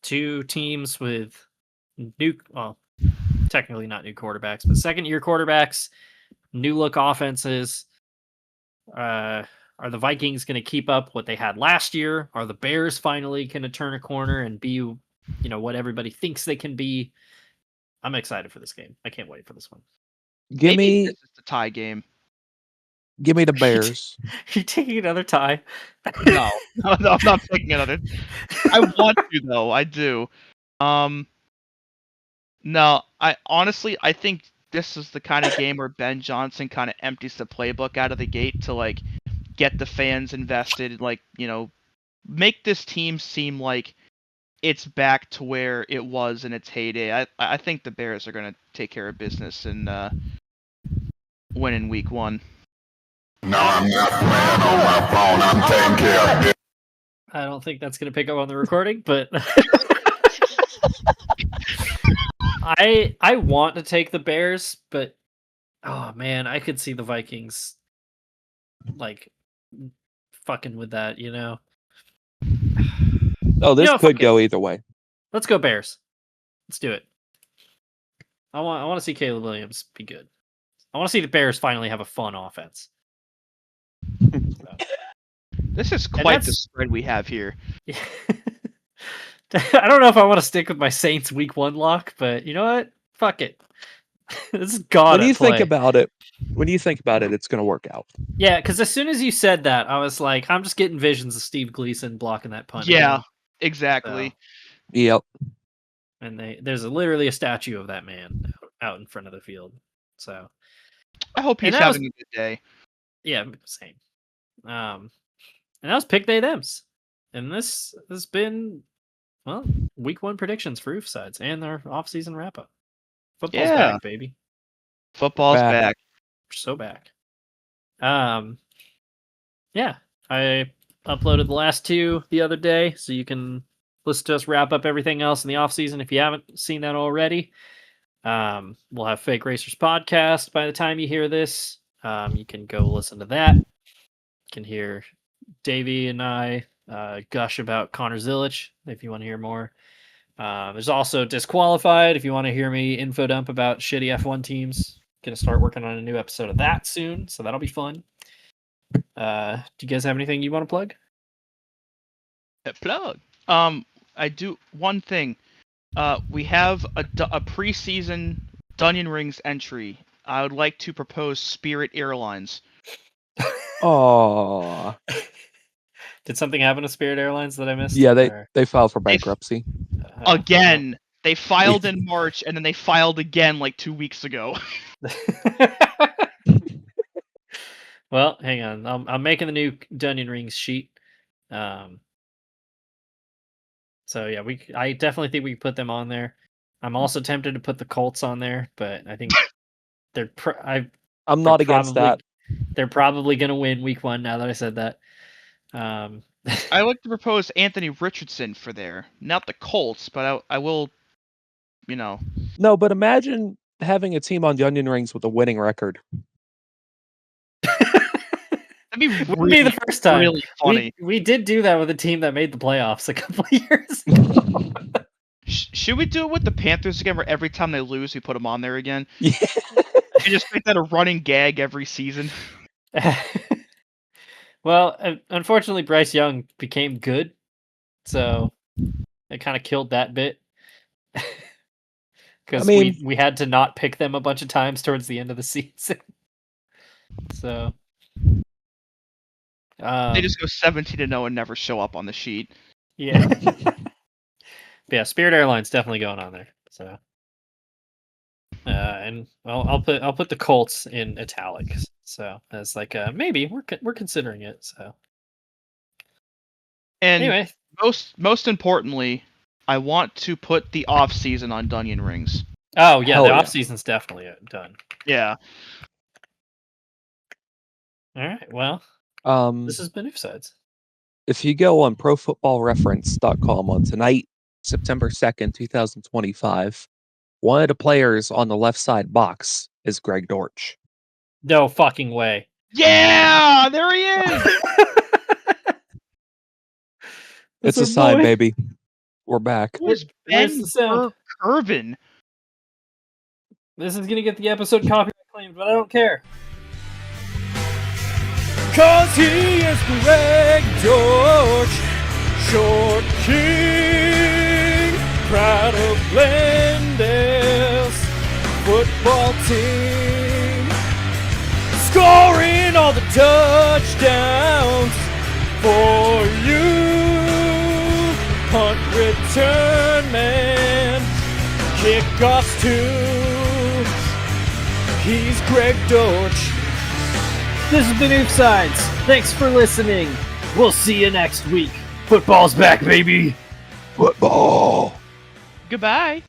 Two teams with technically not new quarterbacks, but second-year quarterbacks, new look offenses. Are the Vikings going to keep up what they had last year? Are the Bears finally going to turn a corner and be, what everybody thinks they can be? I'm excited for this game. I can't wait for this one. Maybe this is the tie game. Give me the Bears. You taking another tie? No, I'm not taking another. I want to though. I do. No, I think this is the kind of game where Ben Johnson kind of empties the playbook out of the gate to get the fans invested, make this team seem like it's back to where it was in its heyday. I think the Bears are going to take care of business and win in Week 1. No, I'm not playing on my phone. I'm taking care of it. I don't think that's going to pick up on the recording, but I want to take the Bears, but oh man, I could see the Vikings like fucking with that, you know. Oh, this fuck could it. go either way. Let's go Bears. Let's do it. I want to see Caleb Williams be good. I want to see the Bears finally have a fun offense. This is quite the spread we have here. Yeah. I don't know if I want to stick with my Saints week 1 lock, but you know what? Fuck it. This is God. When you think about it, it's going to work out. Yeah, because as soon as you said that, I was like, I'm just getting visions of Steve Gleason blocking that punt. Yeah, again. exactly. So, yep. and there's literally a statue of that man out in front of the field. So I hope he's having a good day. Yeah, same. And that was pick they thems, and this has been week 1 predictions for Oofsides and our off-season wrap-up. Football's back, baby. Football's back. We're so back. Yeah, I uploaded the last 2 the other day, so you can listen to us wrap up everything else in the off-season if you haven't seen that already. We'll have Fake Racers podcast by the time you hear this. You can go listen to that. You can hear Davey and I gush about Connor Zilic if you want to hear more. There's also Disqualified if you want to hear me info dump about shitty F1 teams. Gonna start working on a new episode of that soon, so that'll be fun. Do you guys have anything you want to plug? Plug. I do one thing. We have a preseason Dunyan Rings entry. I would like to propose Spirit Airlines. Oh. Did something happen to Spirit Airlines that I missed? Yeah, they filed for bankruptcy. Again. They filed in March, and then they filed again like 2 weeks ago. Well, hang on. I'm making the new Dunyan Rings sheet. So yeah, I definitely think we can put them on there. I'm also tempted to put the Colts on there, but I think I'm not against that. They're probably going to win week 1 now that I said that. I like to propose Anthony Richardson for there. Not the Colts, but I will, No, but imagine having a team on the Onion Rings with a winning record. That'd be the first time. Really funny. We did do that with a team that made the playoffs a couple of years ago. Should we do it with the Panthers again, where every time they lose, we put them on there again? Yeah. And just make that a running gag every season. Well, unfortunately, Bryce Young became good, so it kind of killed that bit. Because we had to not pick them a bunch of times towards the end of the season. So they just go 17-0 and never show up on the sheet. Yeah. Yeah, Spirit Airlines definitely going on there. So and I'll put the Colts in italics. So as like maybe we're considering it. So and anyway, most importantly, I want to put the off season on Dunyan Rings. Oh yeah, the off season's definitely done. Yeah. All right. Well, this has been Oofsides. If you go on ProFootballReference.com on tonight, September 2nd, 2025, one of the players on the left side box is Greg Dortch. No fucking way. Yeah, there he is. It's a sign, baby. We're back. Where's the sound? Irvin. This is gonna get the episode copyright claimed, but I don't care. 'Cause he is Greg Dortch, short king, proud of Glendale's football team, scoring all the touchdowns for you. Punt return man, kickoffs too. He's Greg Dortch. This has been Oofsides. Thanks for listening. We'll see you next week. Football's back, baby. Football. Goodbye.